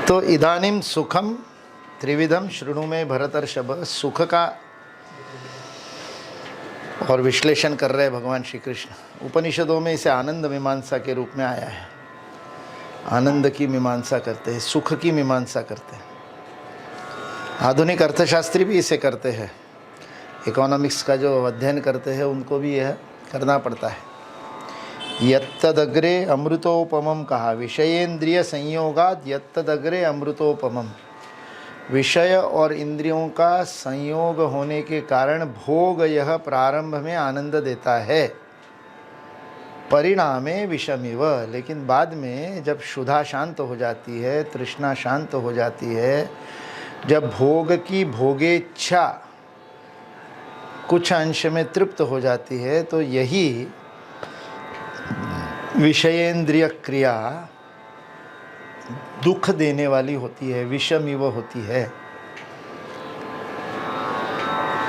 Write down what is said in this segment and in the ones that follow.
तो इदानीं सुखम त्रिविधम शृणु में भरतर्षभ। सुख का और विश्लेषण कर रहे हैं भगवान श्री कृष्ण। उपनिषदों में इसे आनंद मीमांसा के रूप में आया है। आनंद की मीमांसा करते हैं, सुख की मीमांसा करते हैं। आधुनिक अर्थशास्त्री भी इसे करते हैं। इकोनॉमिक्स का जो अध्ययन करते हैं उनको भी यह करना पड़ता है। यत्तदग्रे अमृतोपमम कहा, विषयेंद्रिय संयोगाद यत्तदग्रे अमृतोपमम। विषय और इंद्रियों का संयोग होने के कारण भोग यह प्रारंभ में आनंद देता है, परिणामे विषमिव। लेकिन बाद में जब क्षुधा शांत हो जाती है, तृष्णा शांत हो जाती है, जब भोग की भोगेच्छा कुछ अंश में तृप्त हो जाती है, तो यही विषयेंद्रिय क्रिया दुख देने वाली होती है, विषमिव होती है।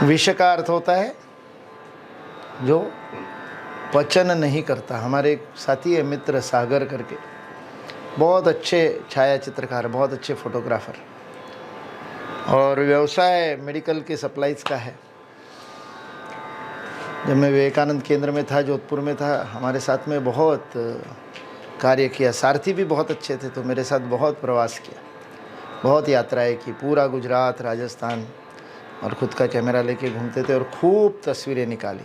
विष का अर्थ होता है जो पचन नहीं करता। हमारे एक साथी है मित्र सागर करके, बहुत अच्छे छायाचित्रकार, बहुत अच्छे फोटोग्राफर, और व्यवसाय मेडिकल के सप्लाईज का है। जब मैं विवेकानंद केंद्र में था, जोधपुर में था, हमारे साथ में बहुत कार्य किया। सारथी भी बहुत अच्छे थे, तो मेरे साथ बहुत प्रवास किया, बहुत यात्राएं की, पूरा गुजरात, राजस्थान, और ख़ुद का कैमरा लेके घूमते थे और खूब तस्वीरें निकाली।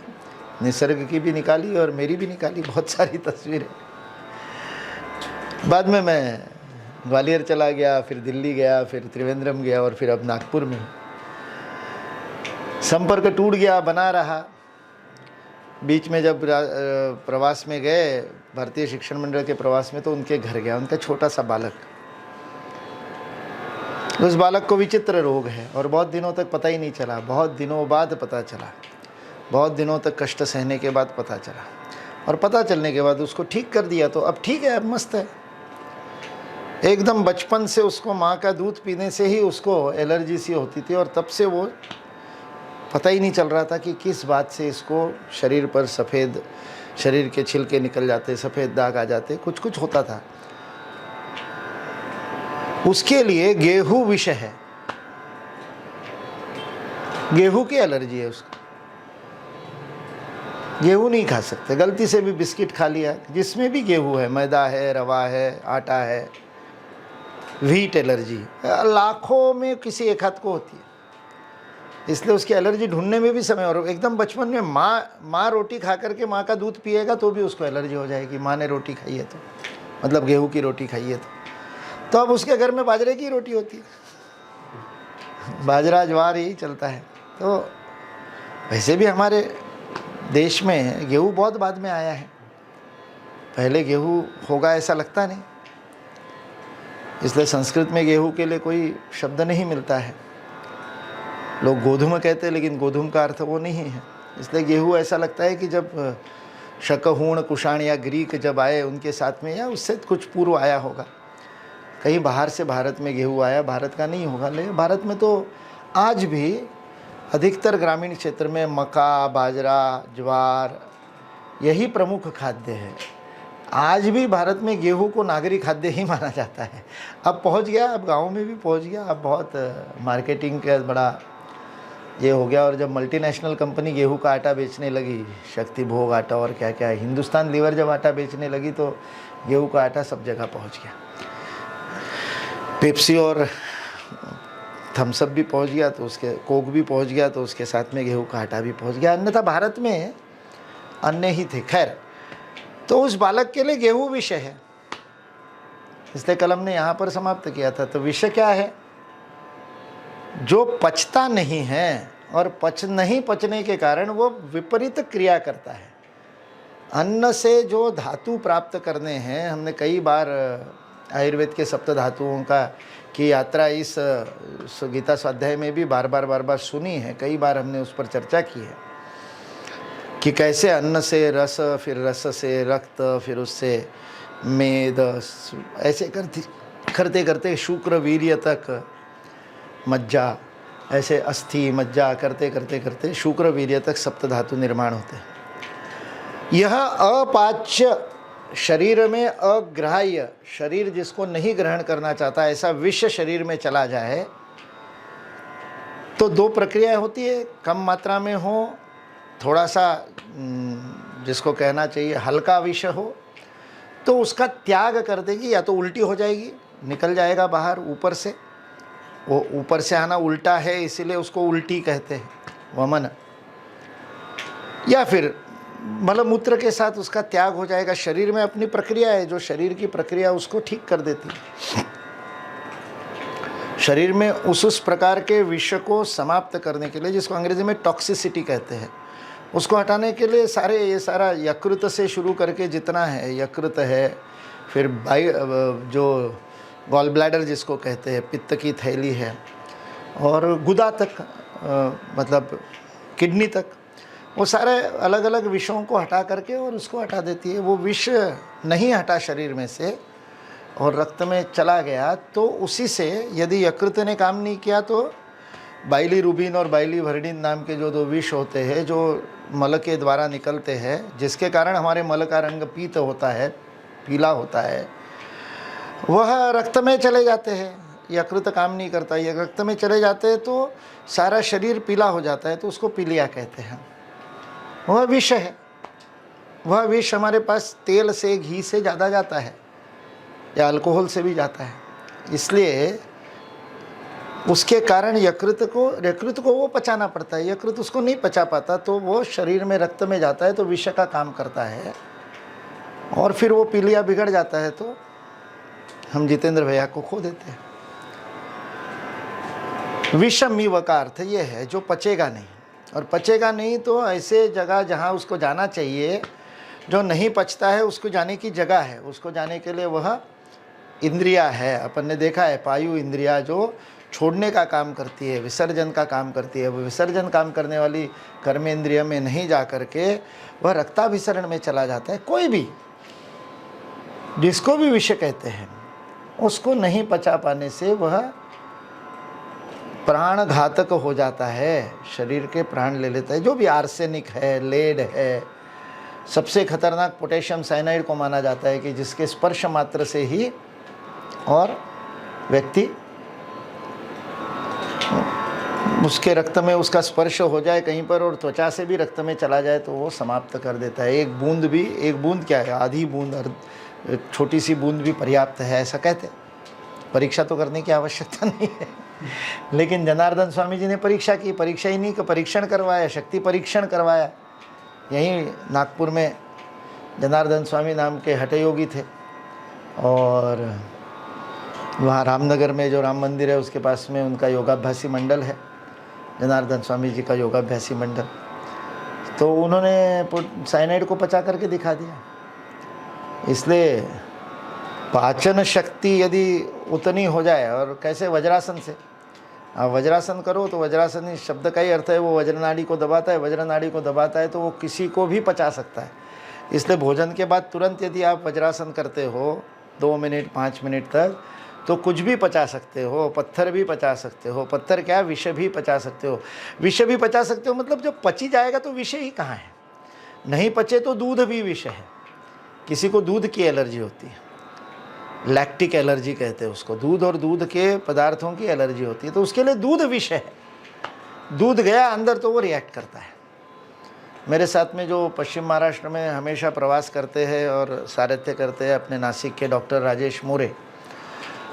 निसर्ग की भी निकाली और मेरी भी निकाली, बहुत सारी तस्वीरें। बाद में मैं ग्वालियर चला गया, फिर दिल्ली गया, फिर त्रिवेंद्रम गया, और फिर अब नागपुर में हूँ। संपर्क टूट गया, बना रहा। बीच में जब प्रवास में गए, भारतीय शिक्षण मंडल के प्रवास में, तो उनके घर गया। उनका छोटा सा बालक, उस बालक को विचित्र रोग है और बहुत दिनों तक पता ही नहीं चला। बहुत दिनों बाद पता चला, बहुत दिनों तक कष्ट सहने के बाद पता चला, और पता चलने के बाद उसको ठीक कर दिया। तो अब ठीक है, अब मस्त है एकदम। बचपन से उसको माँ का दूध पीने से ही उसको एलर्जी सी होती थी, और तब से वो पता ही नहीं चल रहा था कि किस बात से इसको शरीर पर सफ़ेद, शरीर के छिलके निकल जाते, सफ़ेद दाग आ जाते, कुछ कुछ होता था। उसके लिए गेहूं विष है, गेहूं की एलर्जी है उसको। गेहूं नहीं खा सकते। गलती से भी बिस्किट खा लिया जिसमें भी गेहूं है, मैदा है, रवा है, आटा है, व्हीट एलर्जी लाखों में किसी एक हाथ को होती है। इसलिए उसकी एलर्जी ढूंढने में भी समय, और एकदम बचपन में माँ रोटी खा करके माँ का दूध पिएगा तो भी उसको एलर्जी हो जाएगी। माँ ने रोटी खाई है तो, मतलब गेहूं की रोटी खाई है तो अब उसके घर में बाजरे की रोटी होती है, बाजरा ज्वार यही चलता है। तो वैसे भी हमारे देश में गेहूं बहुत बाद में आया है, पहले गेहूं होगा ऐसा लगता नहीं। इसलिए संस्कृत में गेहूं के लिए कोई शब्द नहीं मिलता है। लोग गोधूम कहते हैं, लेकिन गोधूम का अर्थ वो नहीं है। इसलिए गेहूं ऐसा लगता है कि जब शकहूण, कुषाण या ग्रीक जब आए उनके साथ में, या उससे कुछ पूर्व आया होगा, कहीं बाहर से भारत में गेहूं आया, भारत का नहीं होगा। लेकिन भारत में तो आज भी अधिकतर ग्रामीण क्षेत्र में मक्का, बाजरा, ज्वार यही प्रमुख खाद्य है। आज भी भारत में गेहूं को नागरिक खाद्य ही माना जाता है। अब पहुंच गया, अब गाँव में भी पहुंच गया, अब बहुत मार्केटिंग का बड़ा ये हो गया। और जब मल्टीनेशनल कंपनी गेहूं का आटा बेचने लगी, शक्ति भोग आटा और क्या क्या, हिंदुस्तान लीवर जब आटा बेचने लगी तो गेहूं का आटा सब जगह पहुंच गया। पेप्सी और थम्सअप भी पहुंच गया, तो उसके कोक भी पहुंच गया, तो उसके साथ में गेहूं का आटा भी पहुंच गया। अन्यथा भारत में अन्य ही थे। खैर, तो उस बालक के लिए गेहूं विषय है, इसलिए कलम ने यहाँ पर समाप्त किया था। तो विषय क्या है? जो पचता नहीं है, और नहीं पचने के कारण वो विपरीत क्रिया करता है। अन्न से जो धातु प्राप्त करने हैं, हमने कई बार आयुर्वेद के सप्त धातुओं का की यात्रा इस गीता स्वाध्याय में भी बार बार सुनी है। कई बार हमने उस पर चर्चा की है कि कैसे अन्न से रस, फिर रस से रक्त, फिर उससे मेद, ऐसे करते करते शुक्र, वीर्य तक, मज्जा, ऐसे अस्थि, मज्जा करते करते करते शुक्र, वीर्य तक सप्त धातु निर्माण होते हैं। यह अपाच्य शरीर में अग्राह्य, शरीर जिसको नहीं ग्रहण करना चाहता, ऐसा विष शरीर में चला जाए तो दो प्रक्रिया होती है, कम मात्रा में हो, थोड़ा सा जिसको कहना चाहिए हल्का विष हो, तो उसका त्याग कर देगी, या तो उल्टी हो जाएगी, निकल जाएगा बाहर ऊपर से, वो ऊपर से आना उल्टा है इसीलिए उसको उल्टी कहते हैं, वमन, या फिर मलमूत्र के साथ उसका त्याग हो जाएगा। शरीर में अपनी प्रक्रिया है, जो शरीर की प्रक्रिया उसको ठीक कर देती है। शरीर में उस प्रकार के विष को समाप्त करने के लिए, जिसको अंग्रेजी में टॉक्सिसिटी कहते हैं, उसको हटाने के लिए ये सारा यकृत से शुरू करके जितना है, यकृत है, फिर जो गॉल ब्लैडर जिसको कहते हैं, पित्त की थैली है, और गुदा तक, मतलब किडनी तक, वो सारे अलग अलग विषों को हटा करके और उसको हटा देती है। वो विष नहीं हटा शरीर में से और रक्त में चला गया, तो उसी से यदि यकृत ने काम नहीं किया तो बाइलीरुबिन और बाइलीवर्डिन नाम के जो दो विष होते हैं, जो मल के द्वारा निकलते हैं, जिसके कारण हमारे मल का रंग पीत होता है, पीला होता है, वह रक्त में चले जाते हैं। यकृत काम नहीं करता, ये रक्त में चले जाते हैं तो सारा शरीर पीला हो जाता है, तो उसको पीलिया कहते हैं। वह विष है। वह विष हमारे पास तेल से, घी से ज़्यादा जाता है, या अल्कोहल से भी जाता है, इसलिए उसके कारण यकृत को वो पचाना पड़ता है। यकृत उसको नहीं पचा पाता तो वो शरीर में, रक्त में जाता है, तो विष का काम करता है, और फिर वो पीलिया बिगड़ जाता है, तो हम जितेंद्र भैया को खो देते हैं। विषमीव का अर्थ ये है जो पचेगा नहीं, और पचेगा नहीं तो ऐसे जगह जहाँ उसको जाना चाहिए, जो नहीं पचता है उसको जाने की जगह है, उसको जाने के लिए वह इंद्रिया है। अपन ने देखा है पायु इंद्रिया जो छोड़ने का काम करती है, विसर्जन का काम करती है, वो विसर्जन काम करने वाली कर्मेंद्रिय में नहीं जा करके वह रक्ताभिसरण में चला जाता है। कोई भी जिसको भी विष कहते हैं, उसको नहीं पचा पाने से वह प्राण घातक हो जाता है, शरीर के प्राण ले लेता है। जो भी आर्सेनिक है, लेड है, सबसे खतरनाक पोटेशियम साइनाइड को माना जाता है कि जिसके स्पर्श मात्र से ही और व्यक्ति, उसके रक्त में उसका स्पर्श हो जाए कहीं पर और त्वचा से भी रक्त में चला जाए तो वो समाप्त कर देता है। एक बूंद क्या है, आधी बूंद, छोटी सी बूंद भी पर्याप्त है, ऐसा कहते हैं। परीक्षा तो करने की आवश्यकता नहीं है, लेकिन जनार्दन स्वामी जी ने परीक्षा की, परीक्षा ही नहीं कि परीक्षण करवाया, शक्ति परीक्षण करवाया। यहीं नागपुर में जनार्दन स्वामी नाम के हठयोगी थे, और वहाँ रामनगर में जो राम मंदिर है उसके पास में उनका योगाभ्यासी मंडल है, जनार्दन स्वामी जी का योगाभ्यासी मंडल। तो उन्होंने साइनाइड को पचा करके दिखा दिया। इसलिए पाचन शक्ति यदि उतनी हो जाए, और कैसे, वज्रासन से आप वज्रासन करो तो वज्रासन इस शब्द का ही अर्थ है वो वज्र नाड़ी को दबाता है, वज्र नाड़ी को दबाता है तो वो किसी को भी पचा सकता है। इसलिए भोजन के बाद तुरंत यदि आप वज्रासन करते हो 2 मिनट 5 मिनट तक, तो कुछ भी पचा सकते हो, पत्थर भी पचा सकते हो। पत्थर क्या, विष भी पचा सकते हो। विष भी पचा सकते हो मतलब जब पची जाएगा तो विष ही कहाँ है। नहीं पचे तो दूध भी विष है। किसी को दूध की एलर्जी होती है, लैक्टिक एलर्जी कहते हैं उसको, दूध और दूध के पदार्थों की एलर्जी होती है, तो उसके लिए दूध विष है। दूध गया अंदर तो वो रिएक्ट करता है। मेरे साथ में जो पश्चिम महाराष्ट्र में हमेशा प्रवास करते हैं और सारथ्य करते हैं अपने नासिक के डॉक्टर राजेश मोरे,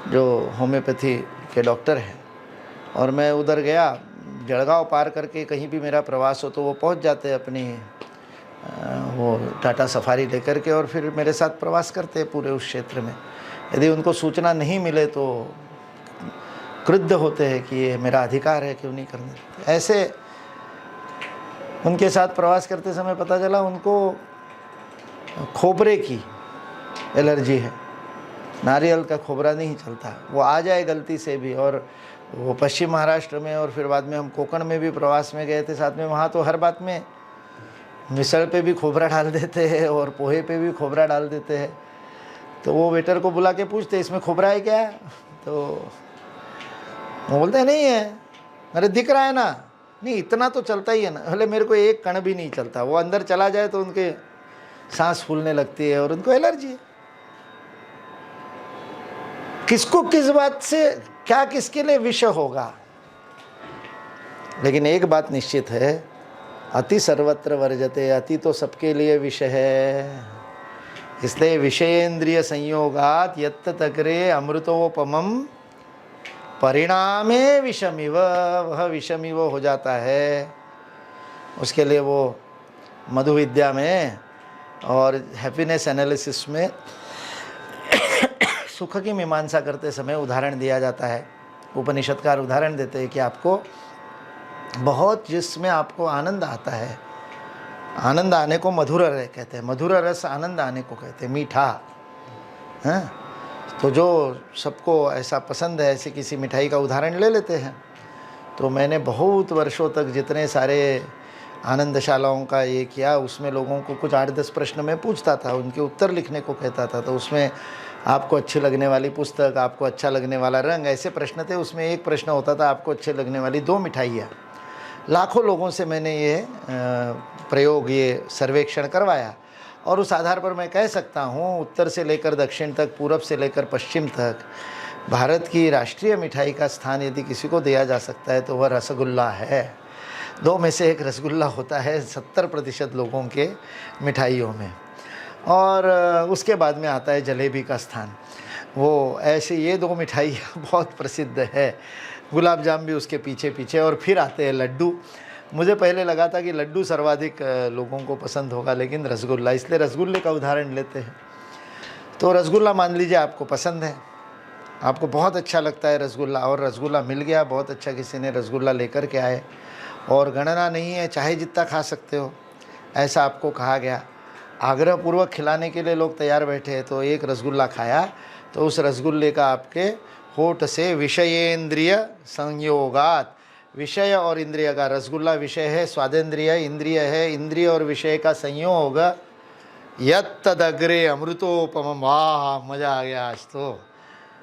जो होम्योपैथी के डॉक्टर हैं, और मैं उधर गया, जलगांव पार करके कहीं भी मेरा प्रवास हो तो वो पहुंच जाते हैं अपनी वो टाटा सफारी लेकर के, और फिर मेरे साथ प्रवास करते हैं पूरे उस क्षेत्र में। यदि उनको सूचना नहीं मिले तो क्रुद्ध होते हैं कि ये मेरा अधिकार है, क्यों नहीं करने देते। ऐसे उनके साथ प्रवास करते समय पता चला उनको खोबरे की एलर्जी है, नारियल का खोबरा नहीं चलता, वो आ जाए गलती से भी। और वो पश्चिम महाराष्ट्र में, और फिर बाद में हम कोकण में भी प्रवास में गए थे साथ में, वहाँ तो हर बात में मिसल पे भी खोबरा डाल देते हैं और पोहे पे भी खोबरा डाल देते हैं। तो वो वेटर को बुला के पूछते इसमें खोबरा है क्या, तो वो बोलते हैं नहीं है। अरे दिख रहा है ना, नहीं इतना तो चलता ही है ना। भले मेरे को एक कण भी नहीं चलता, वो अंदर चला जाए तो उनके सांस फूलने लगती है और उनको एलर्जी है। किसको किस बात से क्या किसके लिए विषय होगा, लेकिन एक बात निश्चित है, अति सर्वत्र वर्जते, अति तो सबके लिए विषय है। इसलिए विषयेंद्रिय संयोगात यत्त तकरे अमृतोपमम परिणामे विषमिव, वह विषमिव हो जाता है। उसके लिए वो मधु विद्या में और हैप्पीनेस एनालिसिस में सुख की मीमांसा करते समय उदाहरण दिया जाता है। उपनिषदकार उदाहरण देते हैं कि आपको बहुत, जिसमें आपको आनंद आता है, आनंद आने को मधुर रस कहते हैं, मधुर रस आनंद आने को कहते हैं, मीठा है। तो जो सबको ऐसा पसंद है, ऐसी किसी मिठाई का उदाहरण ले लेते हैं। तो मैंने बहुत वर्षों तक जितने सारे आनंदशालाओं का ये किया, उसमें लोगों को कुछ 8-10 प्रश्न मैं पूछता था, उनके उत्तर लिखने को कहता था। तो उसमें आपको अच्छी लगने वाली पुस्तक, आपको अच्छा लगने वाला रंग, ऐसे प्रश्न थे। उसमें एक प्रश्न होता था आपको अच्छे लगने वाली 2 मिठाइयाँ। लाखों लोगों से मैंने ये प्रयोग, ये सर्वेक्षण करवाया और उस आधार पर मैं कह सकता हूँ, उत्तर से लेकर दक्षिण तक, पूरब से लेकर पश्चिम तक, भारत की राष्ट्रीय मिठाई का स्थान यदि किसी को दिया जा सकता है तो वह रसगुल्ला है। 2 में से 1 रसगुल्ला होता है 70% लोगों के मिठाइयों में। और उसके बाद में आता है जलेबी का स्थान। वो ऐसे ये 2 मिठाइयाँ बहुत प्रसिद्ध है, गुलाब जाम भी उसके पीछे पीछे, और फिर आते हैं लड्डू। मुझे पहले लगा था कि लड्डू सर्वाधिक लोगों को पसंद होगा, लेकिन रसगुल्ला, इसलिए रसगुल्ले का उदाहरण लेते हैं। तो रसगुल्ला मान लीजिए आपको पसंद है, आपको बहुत अच्छा लगता है रसगुल्ला, और रसगुल्ला मिल गया, बहुत अच्छा किसी ने रसगुल्ला लेकर के आए, और गणना नहीं है, चाहे जितना खा सकते हो, ऐसा आपको कहा गया, आग्रहपूर्वक खिलाने के लिए लोग तैयार बैठे हैं। तो एक रसगुल्ला खाया तो उस रसगुल्ले का आपके होठ से विषयेंद्रिय संयोगात, विषय और इंद्रिय का, रसगुल्ला विषय है, स्वादेंद्रिय इंद्रिय है, इंद्रिय और विषय का संयोग, यत्तदग्रे अमृतोपम, वाह मज़ा आ गया आज तो,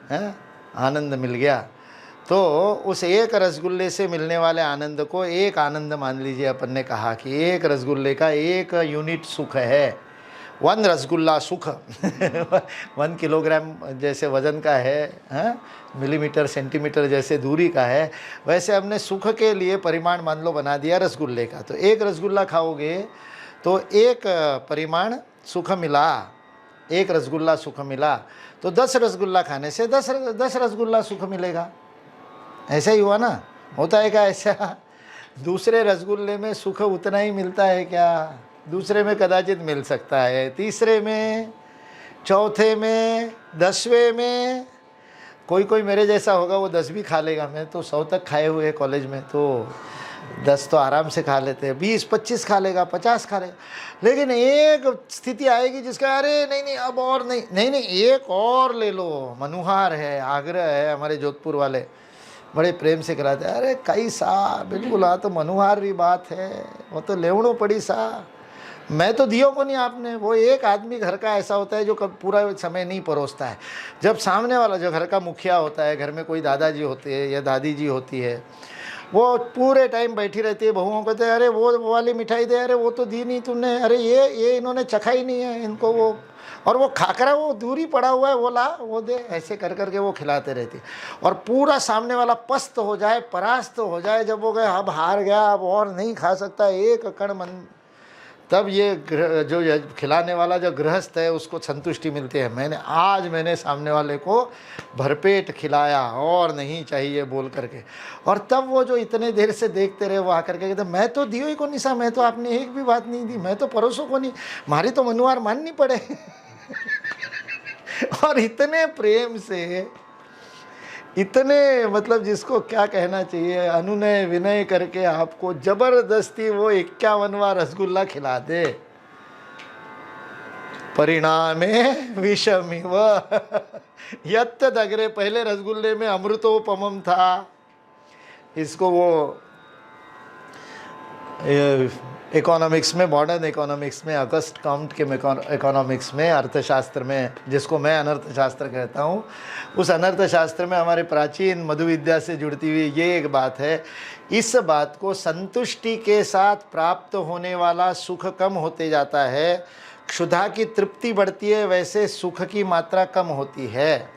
है आनंद मिल गया। तो उस एक रसगुल्ले से मिलने वाले आनंद को एक आनंद मान लीजिए। अपन ने कहा कि एक रसगुल्ले का 1 यूनिट सुख है, 1 रसगुल्ला सुख 1 किलोग्राम जैसे वज़न का है, मिलीमीटर सेंटीमीटर जैसे दूरी का है, वैसे हमने सुख के लिए परिमाण मान लो बना दिया रसगुल्ले का। तो 1 रसगुल्ला खाओगे तो 1 परिमाण सुख मिला, 1 रसगुल्ला सुख मिला। तो 10 रसगुल्ला खाने से 10 रसगुल्ला सुख मिलेगा। ऐसा ही हुआ ना, होता है क्या ऐसा? दूसरे रसगुल्ले में सुख उतना ही मिलता है क्या? दूसरे में कदाचित मिल सकता है, तीसरे में, चौथे में, 10वें में। कोई मेरे जैसा होगा, वो 10 भी खा लेगा। मैं तो 100 तक खाए हुए कॉलेज में, तो 10 तो आराम से खा लेते हैं, 20-25 खा लेगा, 50 खा लेगा। लेकिन एक स्थिति आएगी जिसका अरे नहीं अब और नहीं, एक और ले लो। मनुहार है, आग्रह है, हमारे जोधपुर वाले बड़े प्रेम से कराते हैं, अरे कई सा बिल्कुल, हाँ तो मनुहार भी बात है, वो तो लेवड़ो पड़ी सा, मैं तो दियो को नहीं आपने। वो एक आदमी घर का ऐसा होता है जो कब पूरा समय नहीं परोसता है। जब सामने वाला जो घर का मुखिया होता है, घर में कोई दादाजी होते हैं या दादी जी होती है, वो पूरे टाइम बैठी रहती है, बहुओं को कहते हैं अरे वो वाली मिठाई दे, अरे वो तो दी नहीं तुमने, अरे ये इन्होंने चखा ही नहीं है इनको, वो और वो खाकरा वो दूरी पड़ा हुआ है, वो ला वो दे, ऐसे कर करके वो खिलाते रहती है। और पूरा सामने वाला पस्त हो जाए, परास्त हो जाए, जब वो गए अब हार गया, अब और नहीं खा सकता एक कण मन, तब ये जो खिलाने वाला जो गृहस्थ है उसको संतुष्टि मिलती है, मैंने सामने वाले को भरपेट खिलाया और नहीं चाहिए बोल करके। और तब वो जो इतने देर से देखते रहे, वो आकर के कहते मैं तो दियो ही को नहीं सा, मैं तो आपने एक भी बात नहीं दी, मैं तो परोसों को नहीं, मारी तो मनुहार माननी पड़े। और इतने प्रेम से, इतने मतलब जिसको क्या कहना चाहिए, अनुनय विनय करके आपको जबरदस्ती वो 51वां रसगुल्ला खिला दे, परिणामे विषमिव यत्तदग्रे, पहले रसगुल्ले में अमृतोपमम था। इसको वो इकोनॉमिक्स में, मॉडर्न इकोनॉमिक्स में, अगस्ट काउंट के इकोनॉमिक्स में, अर्थशास्त्र में, जिसको मैं अनर्थशास्त्र कहता हूँ, उस अनर्थशास्त्र में हमारे प्राचीन मधु विद्या से जुड़ती हुई ये एक बात है, इस बात को संतुष्टि के साथ प्राप्त होने वाला सुख कम होते जाता है क्षुधा की तृप्ति बढ़ती है वैसे सुख की मात्रा कम होती है।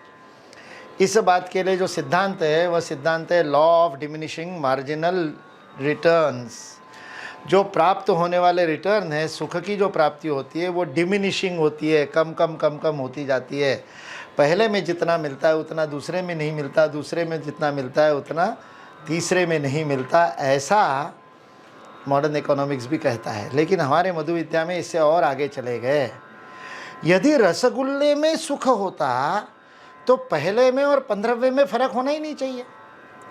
इस बात के लिए जो सिद्धांत है वह सिद्धांत है law of diminishing marginal returns. जो प्राप्त होने वाले रिटर्न है, सुख की जो प्राप्ति होती है वो डिमिनिशिंग होती है, कम कम कम कम होती जाती है। पहले में जितना मिलता है उतना दूसरे में नहीं मिलता, दूसरे में जितना मिलता है उतना तीसरे में नहीं मिलता, ऐसा मॉडर्न इकोनॉमिक्स भी कहता है। लेकिन हमारे मधु विद्या में इससे और आगे चले गए। यदि रसगुल्ले में सुख होता तो पहले में और 15वें में फर्क होना ही नहीं चाहिए,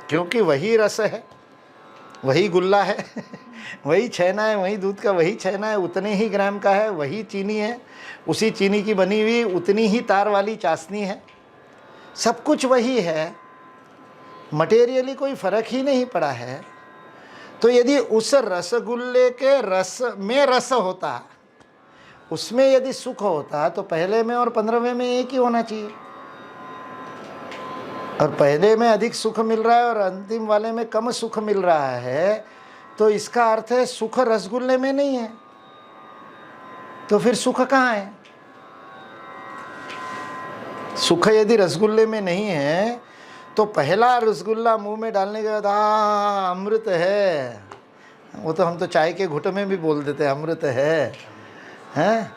क्योंकि वही रस है, वही गुल्ला है वही छेना है, वही दूध का वही छेना है, उतने ही ग्राम का है, वही चीनी है, उसी चीनी की बनी हुई उतनी ही तार वाली चाशनी है, सब कुछ वही है, मटेरियली कोई फर्क ही नहीं पड़ा है। तो यदि उस रसगुल्ले के रस में रस होता, उसमें यदि सुख होता तो पहले में और 15वें में एक ही होना चाहिए, और पहले में अधिक सुख मिल रहा है और अंतिम वाले में कम सुख मिल रहा है, तो इसका अर्थ है सुख रसगुल्ले में नहीं है। तो फिर सुख कहाँ है? सुख यदि रसगुल्ले में नहीं है तो पहला रसगुल्ला मुंह में डालने के बाद अमृत है, वो तो हम तो चाय के घुट में भी बोल देते हैं अमृत है, हैं?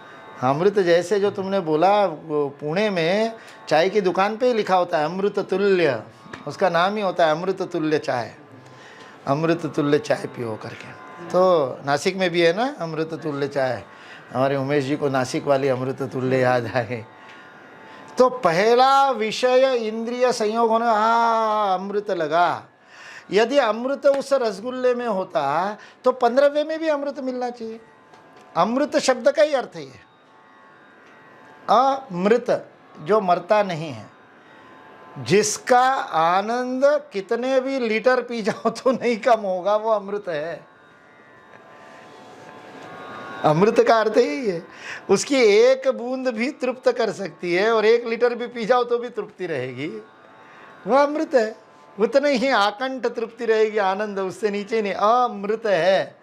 अमृत जैसे जो तुमने बोला, पुणे में चाय की दुकान पे ही लिखा होता है अमृत तुल्य, उसका नाम ही होता है अमृत तुल्य चाय, अमृत तुल्य चाय पियो करके। तो नासिक में भी है ना अमृत तुल्य चाय, हमारे उमेश जी को नासिक वाली अमृत तुल्य याद आए। तो पहला विषय इंद्रिय संयोग होने अमृत लगा। यदि अमृत उस रसगुल्ले में होता तो 15वें में भी अमृत मिलना चाहिए। अमृत शब्द का ही अर्थ है अमृत, जो मरता नहीं है, जिसका आनंद कितने भी लीटर पी जाओ तो नहीं कम होगा, वो अमृत है। अमृत का अर्थ यही है, उसकी एक बूंद भी तृप्त कर सकती है और 1 लीटर भी पी जाओ तो भी तृप्ति रहेगी, वह अमृत है। उतने ही आकंठ तृप्ति रहेगी, आनंद उससे नीचे नहीं। अमृत है,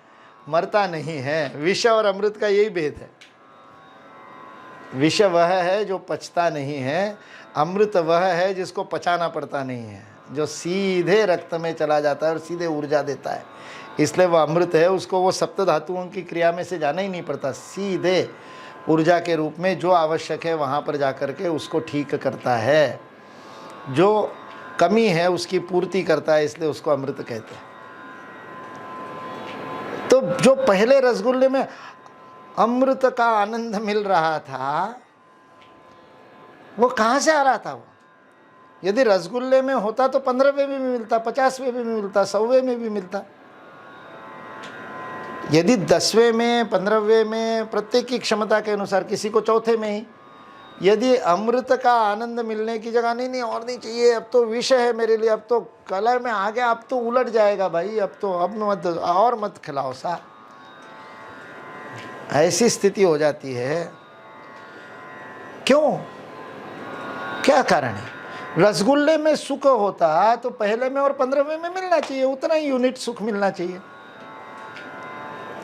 मरता नहीं है। विष और अमृत का यही भेद है। विष वह है जो पचता नहीं है, अमृत वह है जिसको पचाना पड़ता नहीं है, जो सीधे रक्त में चला जाता है और सीधे ऊर्जा देता है, इसलिए वह अमृत है। उसको वो सप्त धातुओं की क्रिया में से जाना ही नहीं पड़ता, सीधे ऊर्जा के रूप में जो आवश्यक है वहाँ पर जाकर के उसको ठीक करता है, जो कमी है उसकी पूर्ति करता है, इसलिए उसको अमृत कहते हैं। तो जो पहले रसगुल्ले में अमृत का आनंद मिल रहा था वो कहाँ से आ रहा था? वो यदि रसगुल्ले में होता तो 15वें में भी मिलता, 50वें में भी मिलता, 100वें में भी मिलता। यदि 10वें में, 15वें में, प्रत्येक की क्षमता के अनुसार, किसी को चौथे में ही, यदि अमृत का आनंद मिलने की जगह नहीं और नहीं चाहिए, अब तो विष है मेरे लिए, अब तो कलर में आ गया, अब तो उलट जाएगा भाई, अब मत और मत खिलाओ सा, ऐसी स्थिति हो जाती है। क्यों? क्या कारण है? रसगुल्ले में सुख होता तो पहले में और 15वें में मिलना चाहिए, उतना ही यूनिट सुख मिलना चाहिए।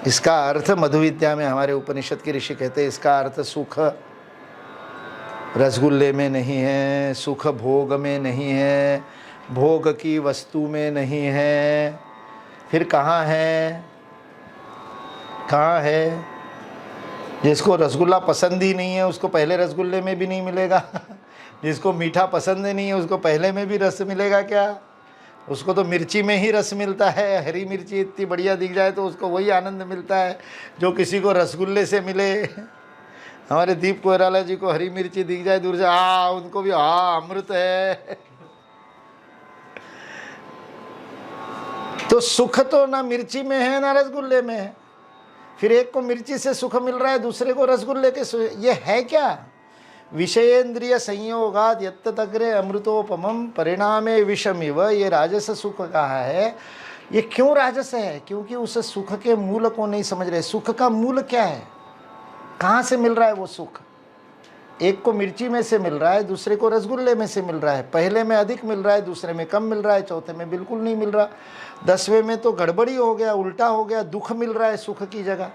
इसका अर्थ मधु विद्या में हमारे उपनिषद के ऋषि कहते हैं, इसका अर्थ सुख रसगुल्ले में नहीं है, सुख भोग में नहीं है, भोग की वस्तु में नहीं है, फिर कहाँ है? कहाँ है? जिसको रसगुल्ला पसंद ही नहीं है उसको पहले रसगुल्ले में भी नहीं मिलेगा जिसको मीठा पसंद नहीं है उसको पहले में भी रस मिलेगा क्या? उसको तो मिर्ची में ही रस मिलता है। हरी मिर्ची इतनी बढ़िया दिख जाए तो उसको वही आनंद मिलता है जो किसी को रसगुल्ले से मिले। हमारे दीप कोइराला जी को हरी मिर्ची दिख जाए दूर से, उनको भी अमृत है। तो सुख तो ना मिर्ची में है ना रसगुल्ले में है। फिर एक को मिर्ची से सुख मिल रहा है, दूसरे को रसगुल्ले के। ये है क्या? विषयेंद्रिय संयोगाद यत्तग्रे अमृतोपमम परिणामे विषमिव, ये राजस सुख कहा है। ये क्यों राजस है? क्योंकि उस सुख के मूल को नहीं समझ रहे। सुख का मूल क्या है? कहाँ से मिल रहा है वो सुख? एक को मिर्ची में से मिल रहा है, दूसरे को रसगुल्ले में से मिल रहा है। पहले में अधिक मिल रहा है, दूसरे में कम मिल रहा है, चौथे में बिल्कुल नहीं मिल रहा, 10वें में तो गड़बड़ी हो गया, उल्टा हो गया, दुख मिल रहा है सुख की जगह।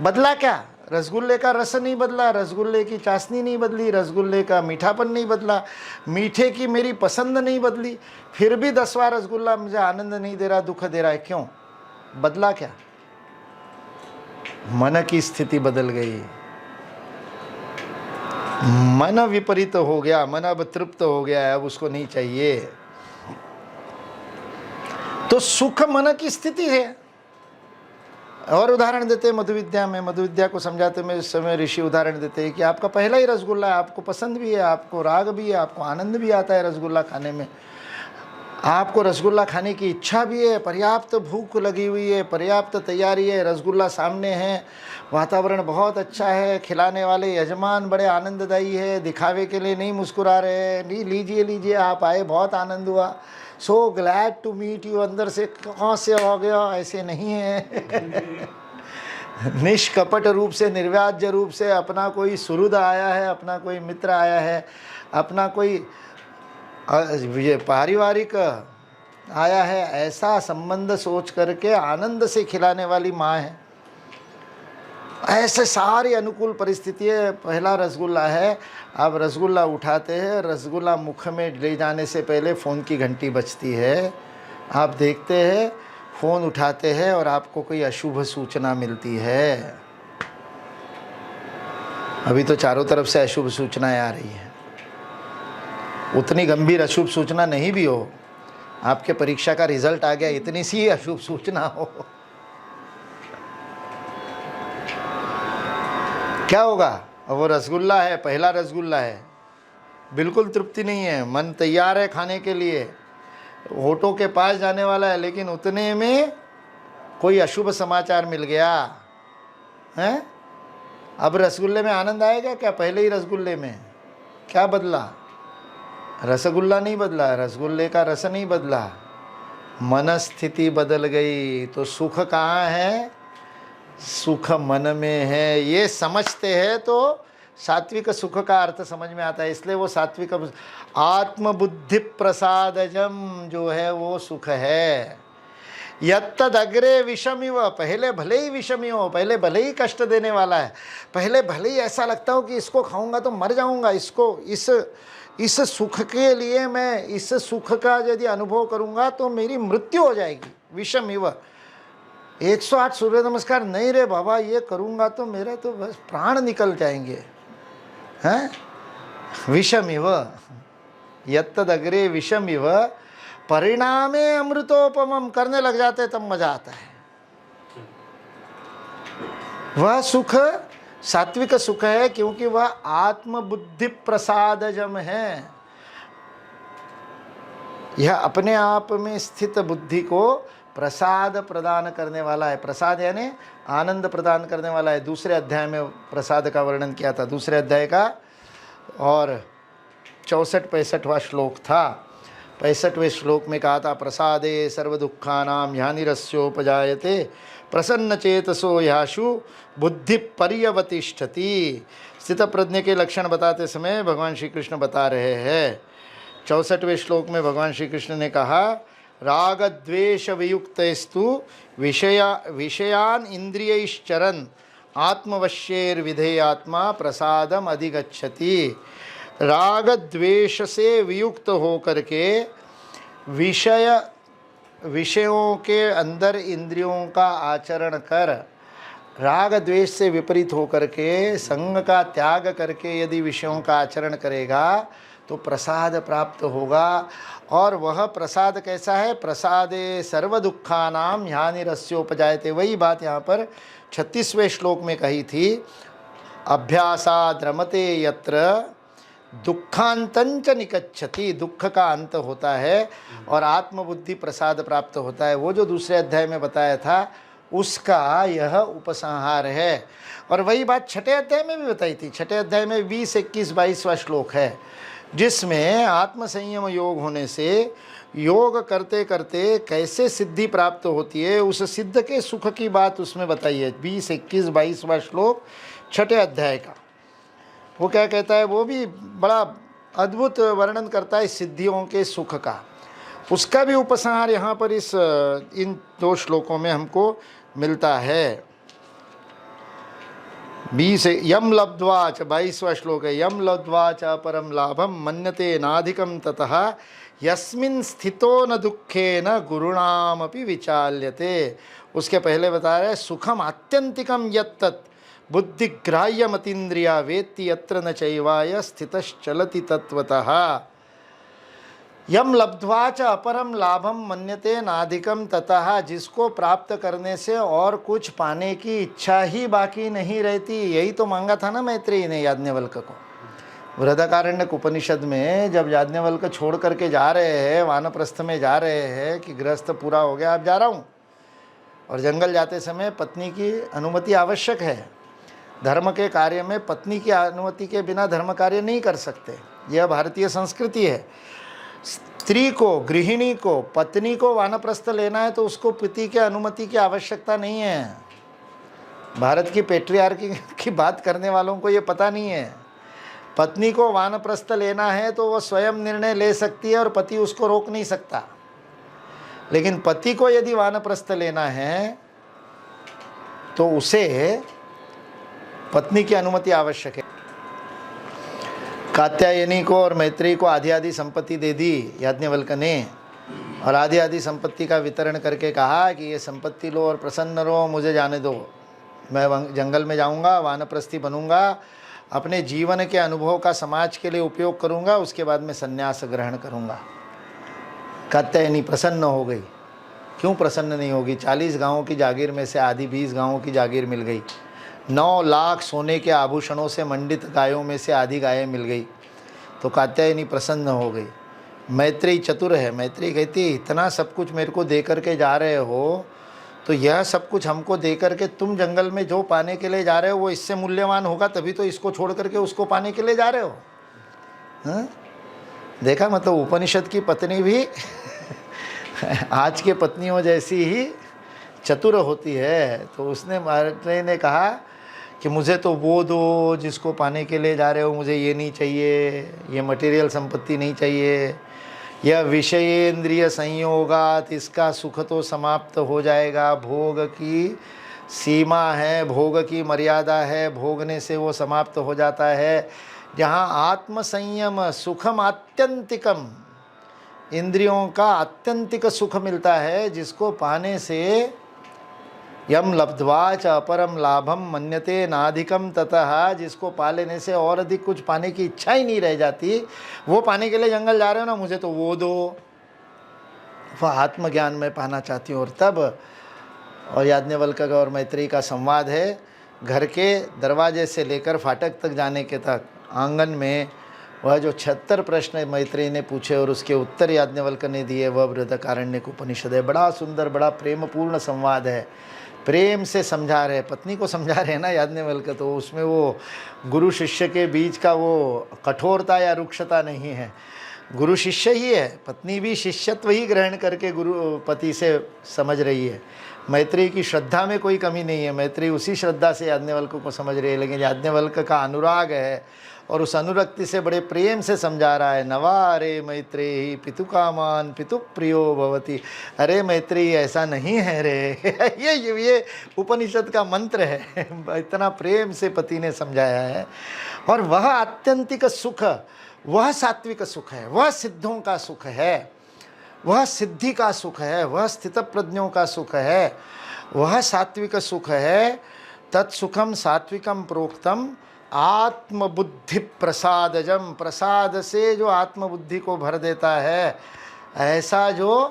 बदला क्या? रसगुल्ले का रस नहीं बदला, रसगुल्ले की चाशनी नहीं बदली, रसगुल्ले का मीठापन नहीं बदला, मीठे की मेरी पसंद नहीं बदली, फिर भी 10वां रसगुल्ला मुझे आनंद नहीं दे रहा, दुख दे रहा है। क्यों? बदला क्या? मन की स्थिति बदल गई, मन विपरीत हो गया, मन अब तृप्त हो गया है, अब उसको नहीं चाहिए। तो सुख मन की स्थिति है। और उदाहरण देते हैं मधुविद्या में, मधुविद्या को समझाते में इस समय ऋषि उदाहरण देते हैं कि आपका पहला ही रसगुल्ला है, आपको पसंद भी है, आपको राग भी है, आपको आनंद भी आता है रसगुल्ला खाने में, आपको रसगुल्ला खाने की इच्छा भी है, पर्याप्त भूख लगी हुई है, पर्याप्त तैयारी है, रसगुल्ला सामने है, वातावरण बहुत अच्छा है, खिलाने वाले यजमान बड़े आनंददायी है, दिखावे के लिए नहीं मुस्कुरा रहे हैं, नहीं लीजिए लीजिए आप आए बहुत आनंद हुआ, so glad to meet you, अंदर से कहाँ से हो गया, ऐसे नहीं है। निष्कपट रूप से, निर्व्याज्य रूप से अपना कोई सुहृद आया है, अपना कोई मित्र आया है, अपना कोई ये पारिवारिक आया है, ऐसा संबंध सोच करके आनंद से खिलाने वाली माँ है। ऐसे सारी अनुकूल परिस्थितियाँ, पहला रसगुल्ला है, आप रसगुल्ला उठाते हैं, रसगुल्ला मुख में ले जाने से पहले फ़ोन की घंटी बजती है, आप देखते हैं, फ़ोन उठाते हैं और आपको कोई अशुभ सूचना मिलती है। अभी तो चारों तरफ से अशुभ सूचनाएं आ रही हैं, उतनी गंभीर अशुभ सूचना नहीं भी हो, आपके परीक्षा का रिजल्ट आ गया, इतनी सी अशुभ सूचना हो, क्या होगा? अब वो रसगुल्ला है, पहला रसगुल्ला है, बिल्कुल तृप्ति नहीं है, मन तैयार है खाने के लिए, होठों के पास जाने वाला है, लेकिन उतने में कोई अशुभ समाचार मिल गया है। अब रसगुल्ले में आनंद आएगा क्या? पहले ही रसगुल्ले में क्या बदला? रसगुल्ला नहीं बदला, रसगुल्ले का रस नहीं बदला, मन स्थिति बदल गई। तो सुख कहाँ है? सुख मन में है। ये समझते हैं तो सात्विक सुख का अर्थ समझ में आता है। इसलिए वो सात्विक आत्मबुद्धि प्रसादजम जो है वो सुख है। यत्तद अग्रे विषमिव, पहले भले ही विषमी हो, पहले भले ही कष्ट देने वाला है, पहले भले ही ऐसा लगता हो कि इसको खाऊंगा तो मर जाऊंगा, इसको इस सुख के लिए मैं इस सुख का यदि अनुभव करूंगा तो मेरी मृत्यु हो जाएगी। विषमिव, 108 सूर्य नमस्कार नहीं रे बाबा, ये करूंगा तो मेरे तो बस प्राण निकल जाएंगे, हैं? विषमिव, यत्तद अग्रे विषमिव परिणामे अमृतोपमम, करने लग जाते तब मजा आता है। वह सुख सात्विक सुख है क्योंकि वह आत्मबुद्धि प्रसादजम है। यह अपने आप में स्थित बुद्धि को प्रसाद प्रदान करने वाला है। प्रसाद यानी आनंद प्रदान करने वाला है। दूसरे अध्याय में प्रसाद का वर्णन किया था, दूसरे अध्याय का, और 64-65वां श्लोक था। 65वें श्लोक में कहा था, प्रसादे सर्व दुखानां ह्यानिरस्योपजायते प्रसन्न चेतसो याशु बुद्धि पर्यवतिष्ठति। स्थित प्रज्ञ के लक्षण बताते समय भगवान श्री कृष्ण बता रहे हैं। 64वें श्लोक में भगवान श्री कृष्ण ने कहा, राग द्वेष वियुक्तस्तु विषयान इंद्रियैश्चरन् आत्मवश्यैर्विधेयात्मा प्रसादम अधिगच्छति। राग द्वेष से वियुक्त हो करके विषयों के अंदर इंद्रियों का आचरण कर, राग द्वेष से विपरीत हो करके संग का त्याग करके यदि विषयों का आचरण करेगा तो प्रसाद प्राप्त होगा। और वह प्रसाद कैसा है? प्रसादे सर्व दुखानां ह्यानिरस्योपजायते। वही बात यहाँ पर 36वें श्लोक में कही थी, अभ्यासाद् रमते यत्र दुखांतंच निकच्छति। दुख का अंत होता है और आत्मबुद्धि प्रसाद प्राप्त होता है। वो जो दूसरे अध्याय में बताया था उसका यह उपसंहार है। और वही बात छठे अध्याय में भी बताई थी। छठे अध्याय में 20, 21, 22वां श्लोक है, जिसमें आत्म संयम योग होने से योग करते करते कैसे सिद्धि प्राप्त होती है, उस सिद्ध के सुख की बात उसमें बताई है। 20, 21, 22वां श्लोक छठे अध्याय का। वो क्या कहता है? वो भी बड़ा अद्भुत वर्णन करता है सिद्धियों के सुख का। उसका भी उपसंहार यहाँ पर इन 2 श्लोकों में हमको मिलता है। 20 यम लब्ध्वा च 22वां श्लोक है। यम लब्ध्वा च परम लाभम मन्यते नाधिकम ततः यस्मिन् स्थितो न दुखे न गुरुणामपि विचाल्यते। उसके पहले बता रहे सुखम आत्यंतिकम यत्तत् बुद्धिग्राह्य मतीन्द्रिया वेत्ति यत्र न चैवाय स्थितश्चलति तत्वतः। यम लब्ध्वा च अपरम लाभम मन्यते नाधिकम ततः, जिसको प्राप्त करने से और कुछ पाने की इच्छा ही बाकी नहीं रहती। यही तो मांगा था ना मैत्रेयी ने याज्ञवल्क्य को। बृहदारण्यक उपनिषद में जब याज्ञवल्क्य छोड़ करके जा रहे हैं, वानप्रस्थ में जा रहे हैं कि गृहस्थ पूरा हो गया, अब जा रहा हूँ, और जंगल जाते समय पत्नी की अनुमति आवश्यक है। धर्म के कार्य में पत्नी की अनुमति के बिना धर्म कार्य नहीं कर सकते, यह भारतीय संस्कृति है। स्त्री को, गृहिणी को, पत्नी को वानप्रस्थ लेना है तो उसको पति के अनुमति की आवश्यकता नहीं है। भारत की पेट्रियार्की की बात करने वालों को ये पता नहीं है। पत्नी को वानप्रस्थ लेना है तो वह स्वयं निर्णय ले सकती है और पति उसको रोक नहीं सकता। लेकिन पति को यदि वानप्रस्थ लेना है तो उसे पत्नी की अनुमति आवश्यक है। कात्यायनी को और मैत्रेयी को आधी आधी संपत्ति दे दी याज्ञवल्क्य ने, और आधी आधी संपत्ति का वितरण करके कहा कि ये संपत्ति लो और प्रसन्न रहो, मुझे जाने दो, मैं जंगल में जाऊंगा, वानप्रस्थी बनूंगा, अपने जीवन के अनुभव का समाज के लिए उपयोग करूंगा, उसके बाद मैं संन्यास ग्रहण करूंगा। कात्यायनी प्रसन्न हो गई। क्यों प्रसन्न नहीं होगी? 40 गांवों की जागीर में से आधी 20 गांवों की जागीर मिल गई। 9 लाख सोने के आभूषणों से मंडित गायों में से आधी गायें मिल गई, तो कात्यायनी प्रसन्न हो गई। मैत्रेयी चतुर है। मैत्रेयी कहती है इतना सब कुछ मेरे को दे करके जा रहे हो, तो यह सब कुछ हमको दे करके तुम जंगल में जो पाने के लिए जा रहे हो वो इससे मूल्यवान होगा, तभी तो इसको छोड़ करके उसको पाने के लिए जा रहे हो। हाँ? देखा, मतलब उपनिषद की पत्नी भी आज के पत्नियों जैसी ही चतुर होती है। तो उसने मैत्रेयी ने कहा कि मुझे तो वो दो जिसको पाने के लिए जा रहे हो, मुझे ये नहीं चाहिए, ये मटेरियल संपत्ति नहीं चाहिए, यह विषयेंद्रिय संयोगात, इसका सुख तो समाप्त हो जाएगा। भोग की सीमा है, भोग की मर्यादा है, भोगने से वो समाप्त हो जाता है। जहाँ आत्म संयम सुखम आत्यंतिकम, इंद्रियों का आत्यंतिक सुख मिलता है, जिसको पाने से यम लब्ध्वा च अपरम लाभम मन्यते नाधिकम ततः, जिसको पा लेने से और अधिक कुछ पाने की इच्छा ही नहीं रह जाती, वो पाने के लिए जंगल जा रहे हो ना, मुझे तो वो दो, वह आत्मज्ञान में पाना चाहती हूँ। और तब, और याज्ञवल्क्य और मैत्रेयी का संवाद है, घर के दरवाजे से लेकर फाटक तक जाने के तक आंगन में वह जो 76 प्रश्न मैत्रेयी ने पूछे और उसके उत्तर याज्ञवल्क्य ने दिए, वह बृहदारण्यक उपनिषद है। बड़ा सुंदर, बड़ा प्रेमपूर्ण संवाद है। प्रेम से समझा रहे, पत्नी को समझा रहे हैं ना याज्ञवल्क्य, तो उसमें वो गुरु शिष्य के बीच का वो कठोरता या रुक्षता नहीं है। गुरु शिष्य ही है, पत्नी भी शिष्यत्व ही ग्रहण करके गुरु पति से समझ रही है। मैत्रेयी की श्रद्धा में कोई कमी नहीं है, मैत्रेयी उसी श्रद्धा से याज्ञवल्क्य को समझ रही है। लेकिन याज्ञवल्क्य का अनुराग है और उस अनुरक्ति से बड़े प्रेम से समझा रहा है। नवा रे मैत्रेयी पितु कामान पितु प्रियो भवति। अरे मैत्रेयी ऐसा नहीं है रे ये उपनिषद का मंत्र है। इतना प्रेम से पति ने समझाया है। और वह आत्यंतिक सुख, वह सात्विक सुख है, वह सिद्धों का सुख है, वह सिद्धि का सुख है, वह स्थित प्रज्ञों का सुख है, वह सात्विक सुख है। तत्सुखम सात्विकम प्रोक्तम आत्मबुद्धि प्रसादजम, प्रसाद से जो आत्मबुद्धि को भर देता है, ऐसा जो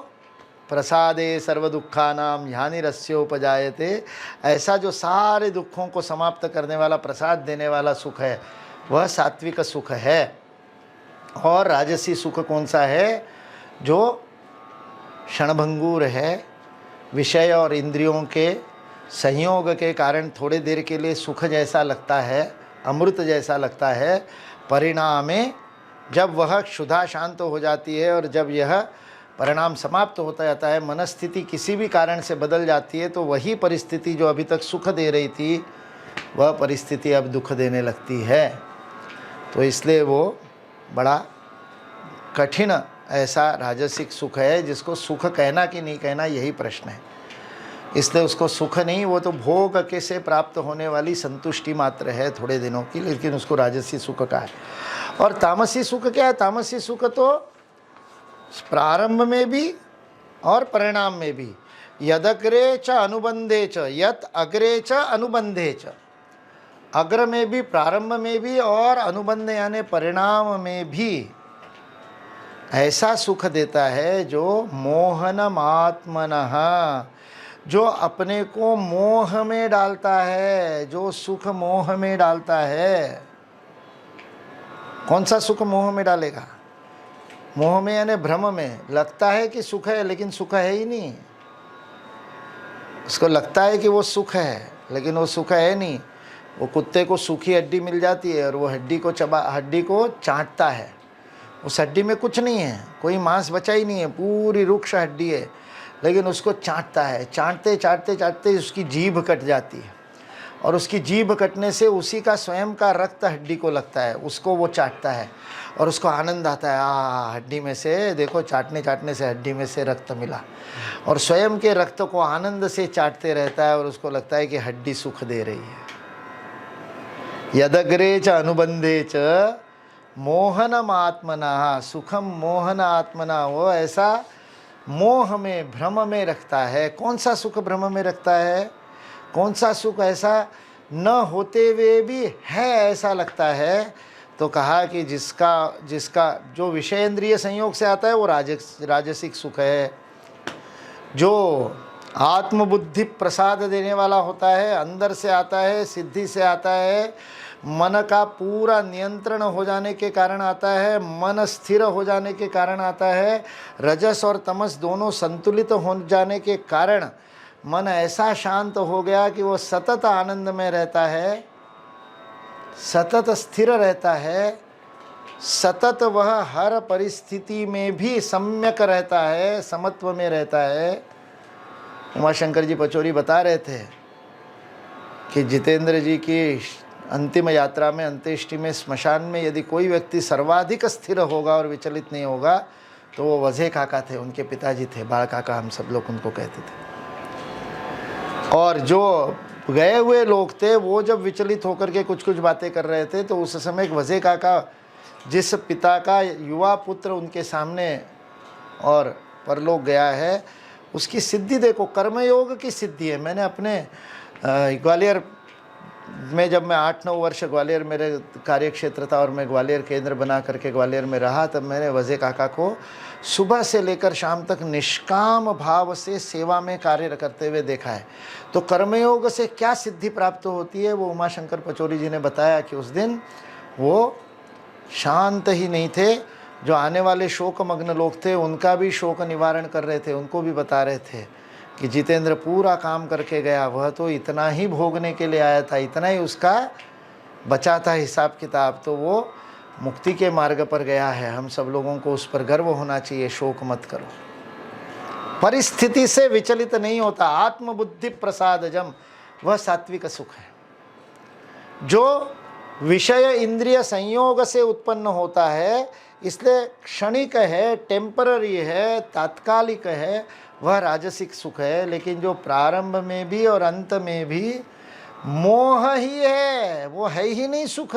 प्रसादे सर्व दुखानाम ह्यानिरस्योपजायते, ऐसा जो सारे दुखों को समाप्त करने वाला, प्रसाद देने वाला सुख है, वह सात्विक सुख है। और राजसी सुख कौन सा है? जो क्षणभंगुर है, विषय और इंद्रियों के संयोग के कारण थोड़े देर के लिए सुख जैसा लगता है, अमृत जैसा लगता है, परिणाम में जब वह क्षुधा शांत हो जाती है और जब यह परिणाम समाप्त होता जाता है, मनस्थिति किसी भी कारण से बदल जाती है, तो वही परिस्थिति जो अभी तक सुख दे रही थी, वह परिस्थिति अब दुख देने लगती है। तो इसलिए वो बड़ा कठिन ऐसा राजसिक सुख है, जिसको सुख कहना कि नहीं कहना, यही प्रश्न है। इसलिए उसको सुख नहीं, वो तो भोग के से प्राप्त होने वाली संतुष्टि मात्र है थोड़े दिनों की, लेकिन उसको राजसी सुख का है। और तामसी सुख क्या है? तामसी सुख तो प्रारंभ में भी और परिणाम में भी, यदग्रे च अनुबंधे च, यत अग्रे च अनुबंधे च, अग्र में भी, प्रारंभ में भी और अनुबंध यानी परिणाम में भी ऐसा सुख देता है जो मोहनमात्मनः, जो अपने को मोह में डालता है, जो सुख मोह में डालता है। कौन सा सुख मोह में डालेगा? मोह में यानी भ्रम में। लगता है कि सुख है लेकिन सुख है ही नहीं। उसको लगता है कि वो सुख है लेकिन वो सुख है नहीं। वो कुत्ते को सूखी हड्डी मिल जाती है और वो हड्डी को चाटता है। उस हड्डी में कुछ नहीं है, कोई मांस बचा ही नहीं है, पूरी रुक्ष हड्डी है, लेकिन उसको चाटता है। चाटते चाटते चाटते उसकी जीभ कट जाती है और उसकी जीभ कटने से उसी का स्वयं का रक्त हड्डी को लगता है, उसको वो चाटता है और उसको आनंद आता है, हड्डी में से देखो, चाटने चाटने से हड्डी में से रक्त मिला, और स्वयं के रक्त को आनंद से चाटते रहता है और उसको लगता है कि हड्डी सुख दे रही है। यदग्रे च अनुबंधे च मोहनम आत्मना, सुखम मोहन आत्मना, वो ऐसा मोह में भ्रम में रखता है। कौन सा सुख भ्रम में रखता है? कौन सा सुख ऐसा न होते हुए भी है ऐसा लगता है? तो कहा कि जिसका जो विषयेंद्रिय संयोग से आता है वो राजसिक सुख है। जो आत्मबुद्धि प्रसाद देने वाला होता है, अंदर से आता है, सिद्धि से आता है, मन का पूरा नियंत्रण हो जाने के कारण आता है, मन स्थिर हो जाने के कारण आता है, रजस और तमस दोनों संतुलित हो जाने के कारण मन ऐसा शांत हो गया कि वो सतत आनंद में रहता है, सतत स्थिर रहता है, सतत वह हर परिस्थिति में भी सम्यक रहता है, समत्व में रहता है। उमाशंकर जी पचौरी बता रहे थे कि जितेंद्र जी की अंतिम यात्रा में, अंत्येष्टि में, स्मशान में यदि कोई व्यक्ति सर्वाधिक स्थिर होगा और विचलित नहीं होगा तो वो वजह काका थे, उनके पिताजी थे, बाल काका हम सब लोग उनको कहते थे। और जो गए हुए लोग थे वो जब विचलित होकर के कुछ कुछ बातें कर रहे थे तो उस समय एक वजह काका, जिस पिता का युवा पुत्र उनके सामने और परलोक गया है, उसकी सिद्धि देखो, कर्मयोग की सिद्धि है। मैंने अपने ग्वालियर में, जब मैं 8-9 वर्ष ग्वालियर मेरे कार्य क्षेत्र था और मैं ग्वालियर केंद्र बना करके ग्वालियर में रहा, तब मैंने वजह काका को सुबह से लेकर शाम तक निष्काम भाव से सेवा में कार्य करते हुए देखा है। तो कर्मयोग से क्या सिद्धि प्राप्त होती है वो उमाशंकर पचौरी जी ने बताया कि उस दिन वो शांत ही नहीं थे, जो आने वाले शोकमग्न लोग थे उनका भी शोक निवारण कर रहे थे, उनको भी बता रहे थे कि जितेंद्र पूरा काम करके गया, वह तो इतना ही भोगने के लिए आया था, इतना ही उसका बचा था हिसाब किताब, तो वो मुक्ति के मार्ग पर गया है। हम सब लोगों को उस पर गर्व होना चाहिए, शोक मत करो। परिस्थिति से विचलित नहीं होता, आत्मबुद्धि प्रसादजम, वह सात्विक सुख है जो विषय इंद्रिय संयोग से उत्पन्न होता है, इसलिए क्षणिक है, टेम्पररी है, तात्कालिक है, वह राजसिक सुख है। लेकिन जो प्रारंभ में भी और अंत में भी मोह ही है, वो है ही नहीं सुख,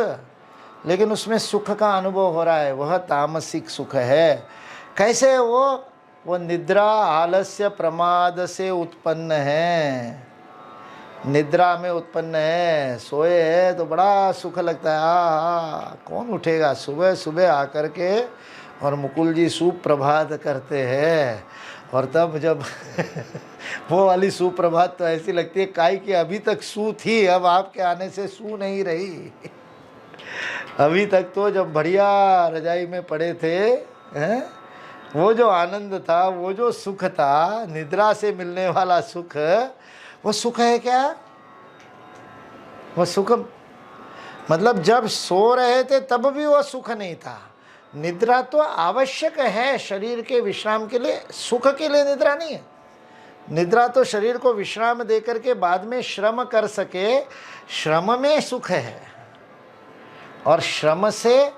लेकिन उसमें सुख का अनुभव हो रहा है, वह तामसिक सुख है। कैसे? वो निद्रा, आलस्य, प्रमाद से उत्पन्न है, निद्रा में उत्पन्न है। सोए है तो बड़ा सुख लगता है, कौन उठेगा सुबह सुबह आकर के, और मुकुल जी सुप्रभात करते हैं, और तब जब वो वाली सुप्रभात तो ऐसी लगती है काई कि अभी तक सू थी, अब आपके आने से सू नहीं रही। अभी तक तो जब बढ़िया रजाई में पड़े थे, हैं, वो जो आनंद था, वो जो सुख था, निद्रा से मिलने वाला सुख, वो सुख है क्या? वो सुख मतलब जब सो रहे थे तब भी वो सुख नहीं था। निद्रा तो आवश्यक है शरीर के विश्राम के लिए, सुख के लिए निद्रा नहीं है। निद्रा तो शरीर को विश्राम दे करके बाद में श्रम कर सके, श्रम में सुख है, और श्रम से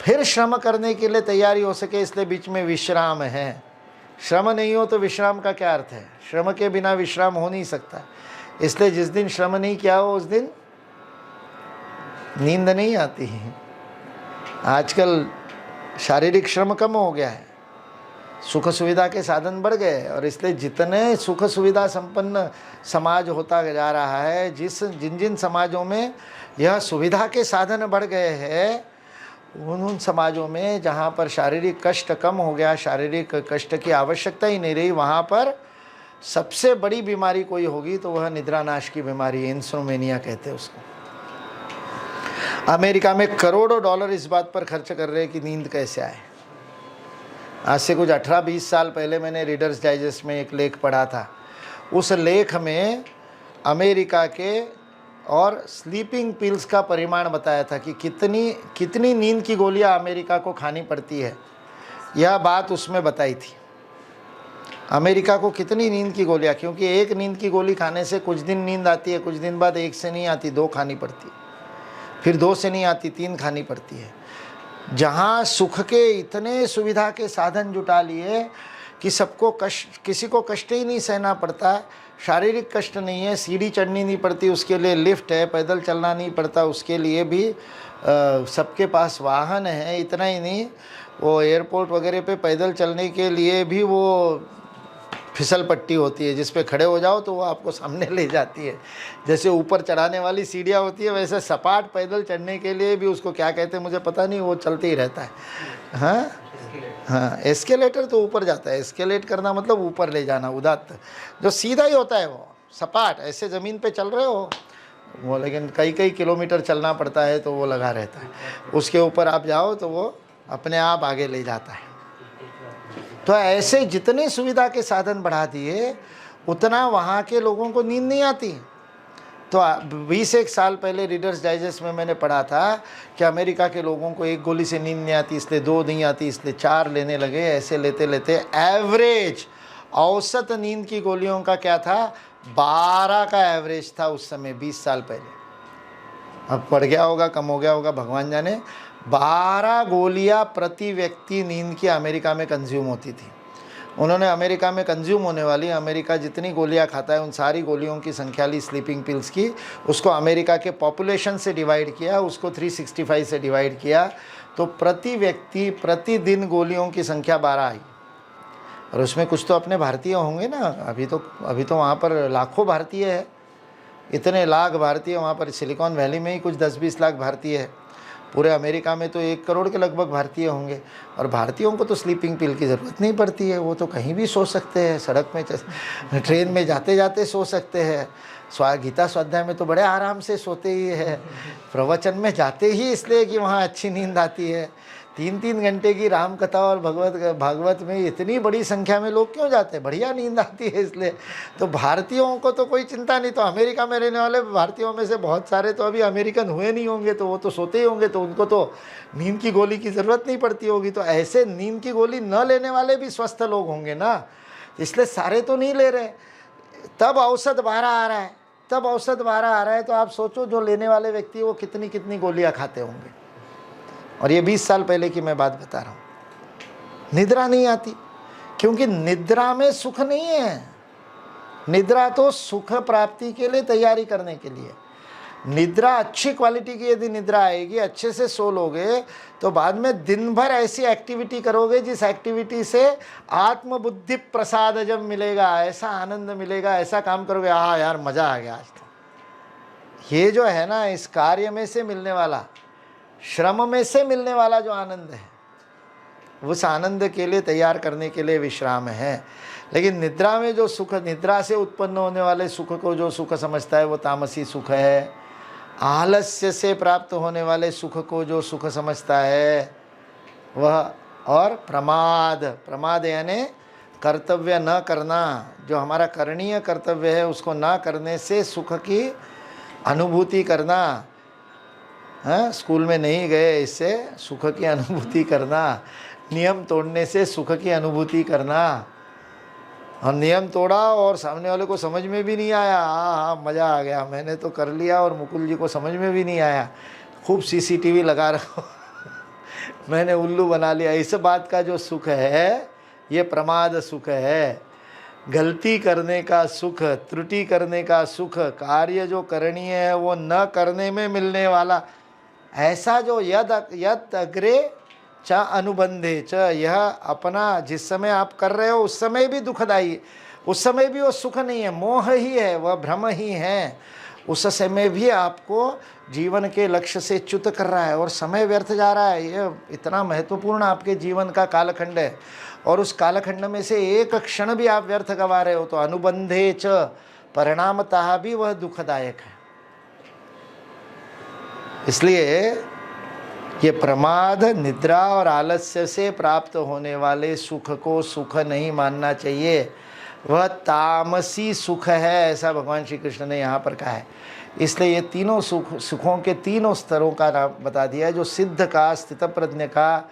फिर श्रम करने के लिए तैयारी हो सके, इसलिए बीच में विश्राम है। श्रम नहीं हो तो विश्राम का क्या अर्थ है? श्रम के बिना विश्राम हो नहीं सकता। इसलिए जिस दिन श्रम नहीं किया हो उस दिन नींद नहीं आती है। आजकल शारीरिक श्रम कम हो गया है, सुख सुविधा के साधन बढ़ गए, और इसलिए जितने सुख सुविधा संपन्न समाज होता जा रहा है, जिन जिन समाजों में यह सुविधा के साधन बढ़ गए हैं, उन समाजों में जहाँ पर शारीरिक कष्ट कम हो गया, शारीरिक कष्ट की आवश्यकता ही नहीं रही, वहाँ पर सबसे बड़ी बीमारी कोई होगी तो वह निद्रानाश की बीमारी है, इंसोमेनिया कहते हैं उसको। अमेरिका में करोड़ों डॉलर इस बात पर खर्च कर रहे हैं कि नींद कैसे आए। आज से कुछ 18-20 साल पहले मैंने रीडर्स डाइजेस्ट में एक लेख पढ़ा था। उस लेख में अमेरिका के और स्लीपिंग पिल्स का परिमाण बताया था कि कितनी नींद की गोलियां अमेरिका को खानी पड़ती है। यह बात उसमें बताई थी, अमेरिका को कितनी नींद की गोलियां, क्योंकि एक नींद की गोली खाने से कुछ दिन नींद आती है, कुछ दिन बाद एक से नहीं आती, 2 खानी पड़ती है, फिर 2 से नहीं आती, 3 खानी पड़ती है। जहाँ सुख के इतने सुविधा के साधन जुटा लिए कि सबको कष्ट, किसी को कष्ट ही नहीं सहना पड़ता, शारीरिक कष्ट नहीं है, सीढ़ी चढ़नी नहीं पड़ती, उसके लिए लिफ्ट है, पैदल चलना नहीं पड़ता, उसके लिए भी सबके पास वाहन है। इतना ही नहीं, वो एयरपोर्ट वगैरह पे पैदल चलने के लिए भी वो फिसल पट्टी होती है, जिस पे खड़े हो जाओ तो वो आपको सामने ले जाती है। जैसे ऊपर चढ़ाने वाली सीढ़ियाँ होती है, वैसे सपाट पैदल चढ़ने के लिए भी उसको क्या कहते हैं मुझे पता नहीं, वो चलते ही रहता है। हाँ हाँ, एस्केलेटर तो ऊपर जाता है, एस्केलेट करना मतलब ऊपर ले जाना, उदात्त जो सीधा ही होता है वो सपाट, ऐसे ज़मीन पे चल रहे हो वो, लेकिन कई किलोमीटर चलना पड़ता है तो वो लगा रहता है, उसके ऊपर आप जाओ तो वो अपने आप आगे ले जाता है। तो ऐसे जितने सुविधा के साधन बढ़ा दिए उतना वहाँ के लोगों को नींद नहीं आती। तो 20-1 साल पहले रीडर्स डाइजेस्ट में मैंने पढ़ा था कि अमेरिका के लोगों को 1 गोली से नींद नहीं आती, इसलिए 2 नहीं आती, इसलिए 4 लेने लगे। ऐसे लेते लेते एवरेज औसत नींद की गोलियों का क्या था, 12 का एवरेज था उस समय, 20 साल पहले। अब बढ़ गया होगा, कम हो गया होगा, भगवान जाने। 12 गोलियां प्रति व्यक्ति नींद की अमेरिका में कंज्यूम होती थी। उन्होंने अमेरिका में कंज्यूम होने वाली, अमेरिका जितनी गोलियां खाता है उन सारी गोलियों की संख्या ली स्लीपिंग पिल्स की, उसको अमेरिका के पॉपुलेशन से डिवाइड किया, उसको 365 से डिवाइड किया, तो प्रति व्यक्ति प्रतिदिन गोलियों की संख्या 12 आई। और उसमें कुछ तो अपने भारतीय होंगे ना, अभी तो वहाँ पर लाखों भारतीय है, इतने लाख भारतीय वहाँ पर। सिलिकॉन वैली में ही कुछ 10-20 लाख भारतीय है, पूरे अमेरिका में तो 1 करोड़ के लगभग भारतीय होंगे। और भारतीयों को तो स्लीपिंग पिल की ज़रूरत नहीं पड़ती है, वो तो कहीं भी सो सकते हैं, सड़क में ट्रेन में जाते जाते सो सकते हैं, गीता स्वाध्याय में तो बड़े आराम से सोते ही है, प्रवचन में जाते ही इसलिए कि वहाँ अच्छी नींद आती है। 3-3 घंटे की राम कथा और भागवत में इतनी बड़ी संख्या में लोग क्यों जाते हैं, बढ़िया नींद आती है इसलिए। तो भारतीयों को तो कोई चिंता नहीं। तो अमेरिका में रहने वाले भारतीयों में से बहुत सारे तो अभी अमेरिकन हुए नहीं होंगे, तो वो तो सोते ही होंगे, तो उनको तो नींद की गोली की ज़रूरत नहीं पड़ती होगी। तो ऐसे नींद की गोली न लेने वाले भी स्वस्थ लोग होंगे ना, इसलिए सारे तो नहीं ले रहे। तब औसत 12 आ रहा है, तो आप सोचो जो लेने वाले व्यक्ति वो कितनी गोलियाँ खाते होंगे। और ये 20 साल पहले की मैं बात बता रहा हूँ। निद्रा नहीं आती क्योंकि निद्रा में सुख नहीं है। निद्रा तो सुख प्राप्ति के लिए तैयारी करने के लिए। निद्रा अच्छी क्वालिटी की यदि निद्रा आएगी, अच्छे से सो लोगे, तो बाद में दिन भर ऐसी एक्टिविटी करोगे जिस एक्टिविटी से आत्मबुद्धि प्रसाद जब मिलेगा, ऐसा आनंद मिलेगा, ऐसा काम करोगे, हाँ यार मज़ा आ गया आज तो। ये जो है ना, इस कार्य में से मिलने वाला, श्रम में से मिलने वाला जो आनंद है, उस आनंद के लिए तैयार करने के लिए विश्राम है। लेकिन निद्रा में जो सुख, निद्रा से उत्पन्न होने वाले सुख को जो सुख समझता है वो तामसी सुख है। आलस्य से प्राप्त होने वाले सुख को जो सुख समझता है वह, और प्रमाद यानी कर्तव्य न करना, जो हमारा करणीय कर्तव्य है उसको ना करने से सुख की अनुभूति करना। हाँ, स्कूल में नहीं गए इससे सुख की अनुभूति करना, नियम तोड़ने से सुख की अनुभूति करना। और नियम तोड़ा और सामने वाले को समझ में भी नहीं आया, हाँ मज़ा आ गया, मैंने तो कर लिया और मुकुल जी को समझ में भी नहीं आया, खूब CCTV लगा रखो मैंने उल्लू बना लिया। इस बात का जो सुख है ये प्रमाद सुख है। गलती करने का सुख, त्रुटि करने का सुख, कार्य जो करणीय है वो न करने में मिलने वाला, ऐसा जो यद अग्रे च अनुबंधे च, यह अपना जिस समय आप कर रहे हो उस समय भी दुखदाई, उस समय भी वो सुख नहीं है, मोह ही है, वह भ्रम ही है। उस समय भी आपको जीवन के लक्ष्य से च्युत कर रहा है और समय व्यर्थ जा रहा है। ये इतना महत्वपूर्ण आपके जीवन का कालखंड है और उस कालखंड में से एक क्षण भी आप व्यर्थ गवा रहे हो तो अनुबंधे च, परिणामतः भी वह दुखदायक है। इसलिए ये प्रमाद, निद्रा और आलस्य से प्राप्त होने वाले सुख को सुख नहीं मानना चाहिए, वह तामसी सुख है, ऐसा भगवान श्री कृष्ण ने यहाँ पर कहा है। इसलिए ये तीनों सुखों के तीनों स्तरों का नाम बता दिया है। जो सिद्ध का, स्थित प्रज्ञ का,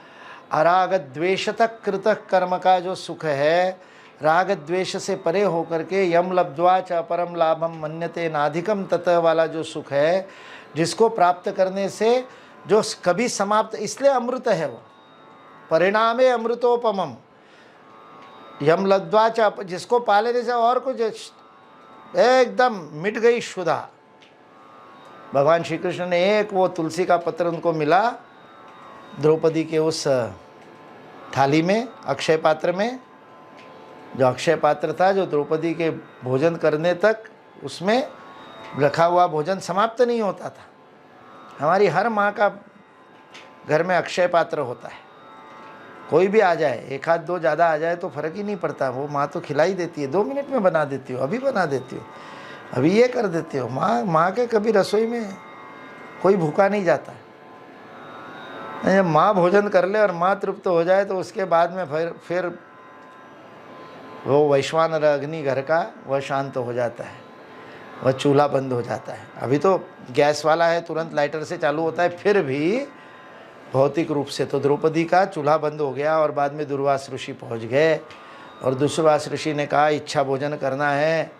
अराग द्वेषतक कृतक कर्म का जो सुख है, राग द्वेष से परे होकर के यम लब्ध्वा च परम लाभम मन्यते नाधिकम ततः वाला जो सुख है, जिसको प्राप्त करने से जो कभी समाप्त, इसलिए अमृत है वो, परिणामे अमृतोपमम। यम लब्ध्वा च, जिसको पा लेने से और कुछ एकदम मिट गई शुदा। भगवान श्री कृष्ण ने एक वो तुलसी का पत्र उनको मिला द्रौपदी के उस थाली में, अक्षय पात्र में, जो अक्षय पात्र था जो द्रौपदी के भोजन करने तक उसमें रखा हुआ भोजन समाप्त नहीं होता था। हमारी हर माँ का घर में अक्षय पात्र होता है, कोई भी आ जाए, एक आध दो ज़्यादा आ जाए तो फ़र्क ही नहीं पड़ता, वो माँ तो खिला ही देती है, 2 मिनट में बना देती हो, अभी बना देती हो, अभी ये कर देती हो। माँ के कभी रसोई में कोई भूखा नहीं जाता। जब माँ भोजन कर ले और माँ तृप्त हो जाए तो उसके बाद में फिर वो वैश्वानर अग्नि घर का वह शांत हो जाता है, वह चूल्हा बंद हो जाता है। अभी तो गैस वाला है, तुरंत लाइटर से चालू होता है, फिर भी भौतिक रूप से तो द्रौपदी का चूल्हा बंद हो गया। और बाद में दुर्वास ऋषि पहुंच गए और दुर्वास ऋषि ने कहा इच्छा भोजन करना है,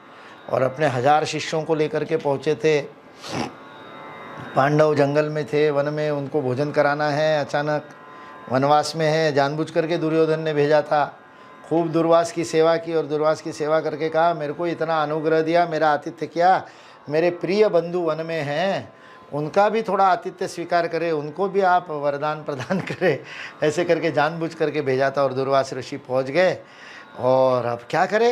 और अपने 1000 शिष्यों को लेकर के पहुँचे थे। पांडव जंगल में थे, वन में, उनको भोजन कराना है, अचानक वनवास में है, जानबूझ करके दुर्योधन ने भेजा था। खूब दुर्वास की सेवा की और दुर्वास की सेवा करके कहा मेरे को इतना अनुग्रह दिया, मेरा आतिथ्य किया, मेरे प्रिय बंधु वन में हैं, उनका भी थोड़ा आतिथ्य स्वीकार करें, उनको भी आप वरदान प्रदान करें। ऐसे करके जानबूझ करके भेजा था और दुर्वास ऋषि पहुंच गए। और अब क्या करें?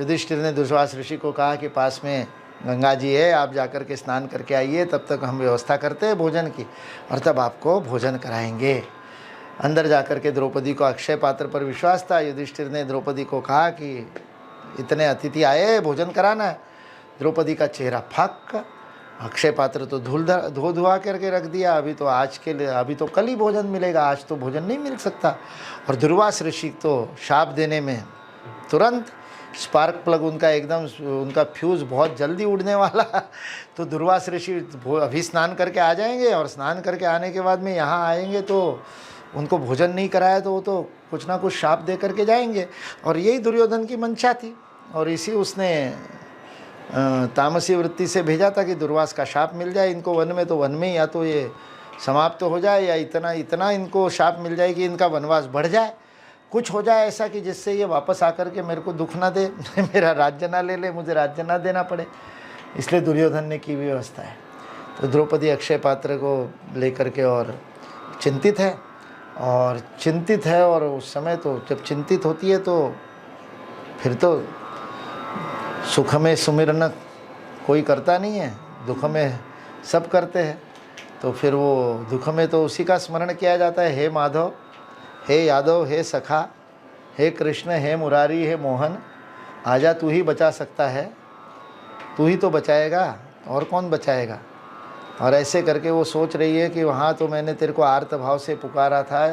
युधिष्ठिर ने दुर्वास ऋषि को कहा कि पास में गंगा जी है, आप जाकर के स्नान करके आइए, तब तक हम व्यवस्था करते हैं भोजन की और तब आपको भोजन कराएंगे। अंदर जाकर के द्रौपदी को अक्षय पात्र पर विश्वास था। युधिष्ठिर ने द्रौपदी को कहा कि इतने अतिथि आए, भोजन कराना है। द्रौपदी का चेहरा फक, अक्षय पात्र तो धो धुआ करके रख दिया, अभी तो आज के लिए, अभी तो कल ही भोजन मिलेगा, आज तो भोजन नहीं मिल सकता। और दुर्वास ऋषि तो शाप देने में तुरंत स्पार्क प्लग उनका एकदम, उनका फ्यूज़ बहुत जल्दी उड़ने वाला। तो दुर्वास ऋषि अभी स्नान करके आ जाएंगे और स्नान करके आने के बाद में यहाँ आएंगे तो उनको भोजन नहीं कराया तो वो तो कुछ ना कुछ शाप दे करके जाएंगे। और यही दुर्योधन की मंशा थी और इसी उसने तामसी वृत्ति से भेजा था कि दुर्वास का शाप मिल जाए इनको वन में, तो वन में या तो ये समाप्त हो जाए या इतना इनको शाप मिल जाए कि इनका वनवास बढ़ जाए, कुछ हो जाए ऐसा कि जिससे ये वापस आकर के मेरे को दुख ना दे, मेरा राज्य ना ले ले, मुझे राज्य ना देना पड़े। इसलिए दुर्योधन ने की व्यवस्था है। तो द्रौपदी अक्षय पात्र को लेकर के और चिंतित है और उस समय तो जब चिंतित होती है तो फिर तो सुख में सुमिरन कोई करता नहीं है, दुख में सब करते हैं। तो फिर वो दुख में तो उसी का स्मरण किया जाता है, हे माधव, हे यादव, हे सखा, हे कृष्ण, हे मुरारी, हे मोहन, आजा तू ही बचा सकता है, तू ही तो बचाएगा, और कौन बचाएगा। और ऐसे करके वो सोच रही है कि वहाँ तो मैंने तेरे को आर्त भाव से पुकारा था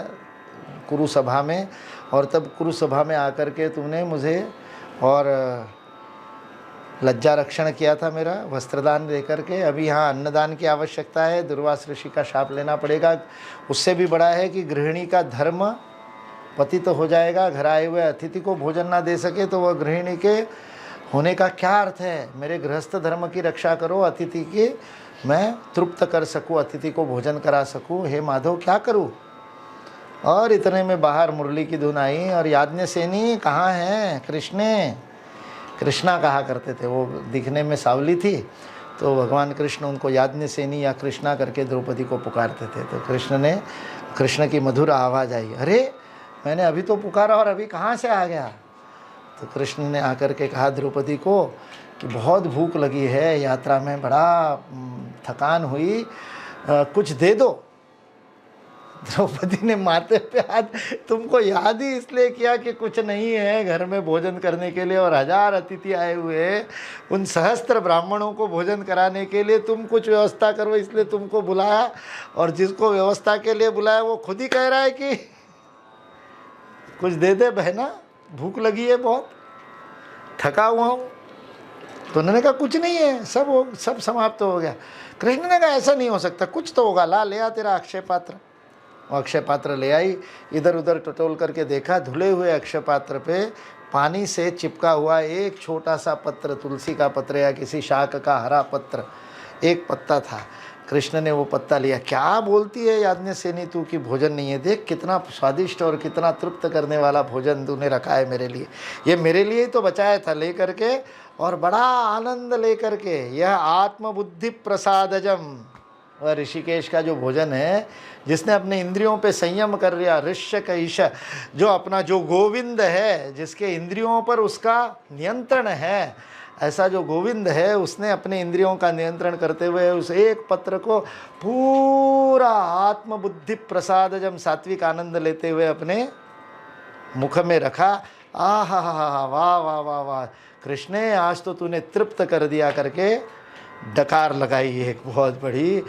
कुरुसभा में, और तब कुरुसभा में आकर के तूने मुझे और लज्जा रक्षण किया था, मेरा वस्त्रदान दे करके। अभी यहाँ अन्नदान की आवश्यकता है, दुर्वास ऋषि का शाप लेना पड़ेगा। उससे भी बड़ा है कि गृहिणी का धर्म पतित तो हो जाएगा, घर आए हुए अतिथि को भोजन ना दे सके तो वह गृहिणी के होने का क्या अर्थ है। मेरे गृहस्थ धर्म की रक्षा करो, अतिथि की मैं तृप्त कर सकूँ, अतिथि को भोजन करा सकूँ। हे माधव क्या करूँ। और इतने में बाहर मुरली की धुन आई और याज्ञसेनी कहाँ हैं कृष्णा कहा करते थे, वो दिखने में सावली थी तो भगवान कृष्ण उनको याज्ञसेनी या कृष्णा करके द्रौपदी को पुकारते थे। तो कृष्ण की मधुर आवाज़ आई, अरे मैंने अभी तो पुकारा और अभी कहाँ से आ गया। तो कृष्ण ने आकर के कहा द्रौपदी को कि बहुत भूख लगी है, यात्रा में बड़ा थकान हुई, कुछ दे दो। द्रौपदी ने माथे पे हाथ, तुमको याद ही इसलिए किया कि कुछ नहीं है घर में भोजन करने के लिए और 1000 अतिथि आए हुए, उन सहस्त्र ब्राह्मणों को भोजन कराने के लिए तुम कुछ व्यवस्था करो इसलिए तुमको बुलाया, और जिसको व्यवस्था के लिए बुलाया वो खुद ही कह रहा है कि कुछ दे दे बहना, भूख लगी है, बहुत थका हुआ हूँ। तो उन्होंने कहा कुछ नहीं है, सब समाप्त हो गया। कृष्ण ने कहा ऐसा नहीं हो सकता, कुछ तो होगा, ला ले आ तेरा अक्षय पात्र। वो अक्षय पात्र ले आई, इधर उधर टटोल करके देखा, धुले हुए अक्षय पात्र पे पानी से चिपका हुआ एक छोटा सा पत्र, तुलसी का पत्र या किसी शाक का हरा पत्र, एक पत्ता था। कृष्ण ने वो पत्ता लिया। क्या बोलती है याज्ञसेनी तू कि भोजन नहीं है, देख कितना स्वादिष्ट और कितना तृप्त करने वाला भोजन तूने रखा है मेरे लिए, ये मेरे लिए ही तो बचाया था, ले करके और बड़ा आनंद ले करके। यह आत्मबुद्धि प्रसादजम, वह ऋषिकेश का जो भोजन है जिसने अपने इंद्रियों पे संयम कर लिया, ऋष्य कैश, जो अपना जो गोविंद है, जिसके इंद्रियों पर उसका नियंत्रण है, ऐसा जो गोविंद है उसने अपने इंद्रियों का नियंत्रण करते हुए उस एक पत्र को पूरा आत्मबुद्धि प्रसादजम, सात्विक आनंद लेते हुए अपने मुख में रखा। आहा हा हा, वाह वाह वाह वाह कृष्ण, आज तो तूने तृप्त कर दिया करके डकार लगाई एक बहुत बड़ी,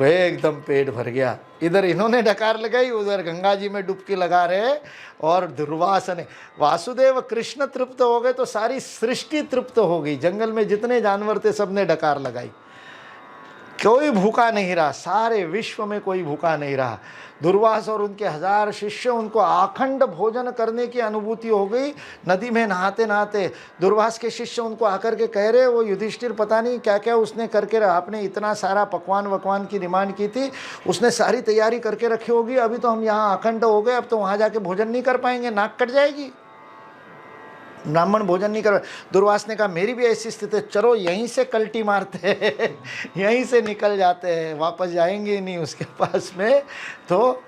एकदम पेट भर गया। इधर इन्होंने डकार लगाई, उधर गंगा जी में डुबकी लगा रहे, और दुर्वासा ने, वासुदेव कृष्ण तृप्त हो गए तो सारी सृष्टि तृप्त हो गई। जंगल में जितने जानवर थे सबने डकार लगाई, कोई भूखा नहीं रहा, सारे विश्व में कोई भूखा नहीं रहा। दुर्वास और उनके 1000 शिष्य, उनको अखंड भोजन करने की अनुभूति हो गई। नदी में नहाते नहाते दुर्वास के शिष्य उनको आकर के कह रहे, वो युधिष्ठिर पता नहीं क्या क्या उसने करके, आपने इतना सारा पकवान की डिमांड की थी, उसने सारी तैयारी करके रखी होगी, अभी तो हम यहाँ अखंड हो गए, अब तो वहाँ जाके भोजन नहीं कर पाएंगे, नाक कट जाएगी, ब्राह्मण भोजन नहीं कर। दुर्वास ने कहा मेरी भी ऐसी स्थिति है, चलो यहीं से कल्टी मारते हैं यहीं से निकल जाते हैं, वापस जाएंगे नहीं उसके पास में, तो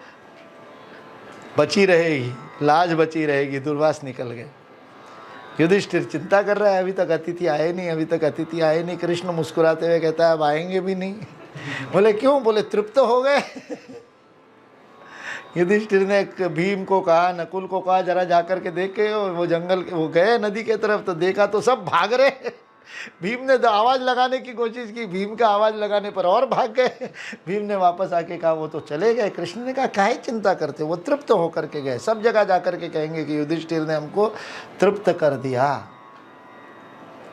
बची रहेगी, लाज बची रहेगी। दुर्वास निकल गए। युधिष्ठिर चिंता कर रहा है, अभी तक अतिथि आए नहीं। कृष्ण मुस्कुराते हुए कहता है अब आएंगे भी नहीं। बोले क्यों? बोले तृप्त हो गए। युधिष्ठिर ने भीम को कहा, नकुल को कहा जरा जाकर के देखे, वो जंगल वो गए नदी के तरफ, तो देखा तो सब भाग रहे। भीम ने आवाज़ लगाने की कोशिश की, भीम का आवाज़ लगाने पर और भाग गए। भीम ने वापस आके कहा वो तो चले गए। कृष्ण ने कहा काहे चिंता करते, वो तृप्त होकर के गए, सब जगह जाकर के कहेंगे कि युधिष्ठिर ने हमको तृप्त कर दिया।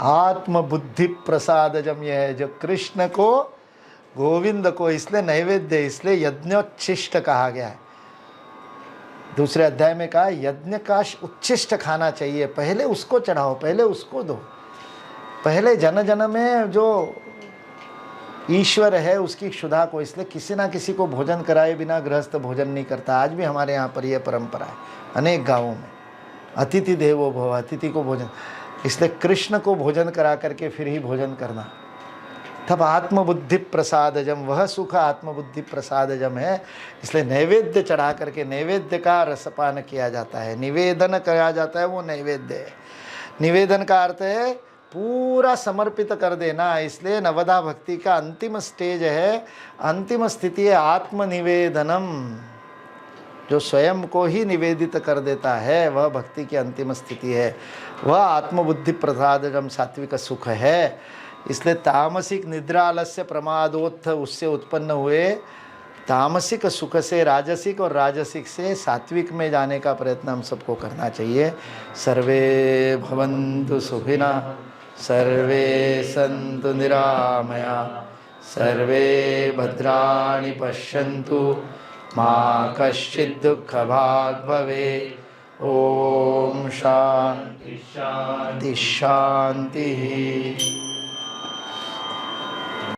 आत्मबुद्धि प्रसादजम यह है जो कृष्ण को, गोविंद को, इसलिए नैवेद्य, इसलिए यज्ञोच्छिष्ट कहा गया है। दूसरे अध्याय में कहा यज्ञ का उच्छिष्ट खाना चाहिए, पहले उसको चढ़ाओ, पहले उसको दो, पहले जन जन में जो ईश्वर है उसकी क्षुधा को। इसलिए किसी ना किसी को भोजन कराए बिना गृहस्थ भोजन नहीं करता। आज भी हमारे यहाँ पर यह परंपरा है, अनेक गाँवों में अतिथि देवो भव, अतिथि को भोजन, इसलिए कृष्ण को भोजन करा करके फिर ही भोजन करना। तब आत्मबुद्धि प्रसादजम, वह सुख आत्मबुद्धि प्रसादजम है। इसलिए नैवेद्य चढ़ा करके, नैवेद्य का रसपान किया जाता है, निवेदन किया जाता है, वो नैवेद्य है। निवेदन का अर्थ है पूरा समर्पित कर देना। इसलिए नवदा भक्ति का अंतिम स्टेज है, अंतिम स्थिति है आत्मनिवेदनम। जो स्वयं को ही निवेदित कर देता है वह भक्ति की अंतिम स्थिति है, वह आत्मबुद्धि प्रसादजम सात्विक सुख है। इसलिए तामसिक निद्रा आलस्य प्रमादोत्थ, उससे उत्पन्न हुए तामसिक सुख से राजसिक और राजसिक से सात्विक में जाने का प्रयत्न हम सबको करना चाहिए। सर्वे भवन्तु सुखिनः, सर्वे सन्तु निरामया, सर्वे भद्राणि पश्यन्तु, मा कश्चित् दुःखभाग् भवेत्। ओम शांति शांति शांति।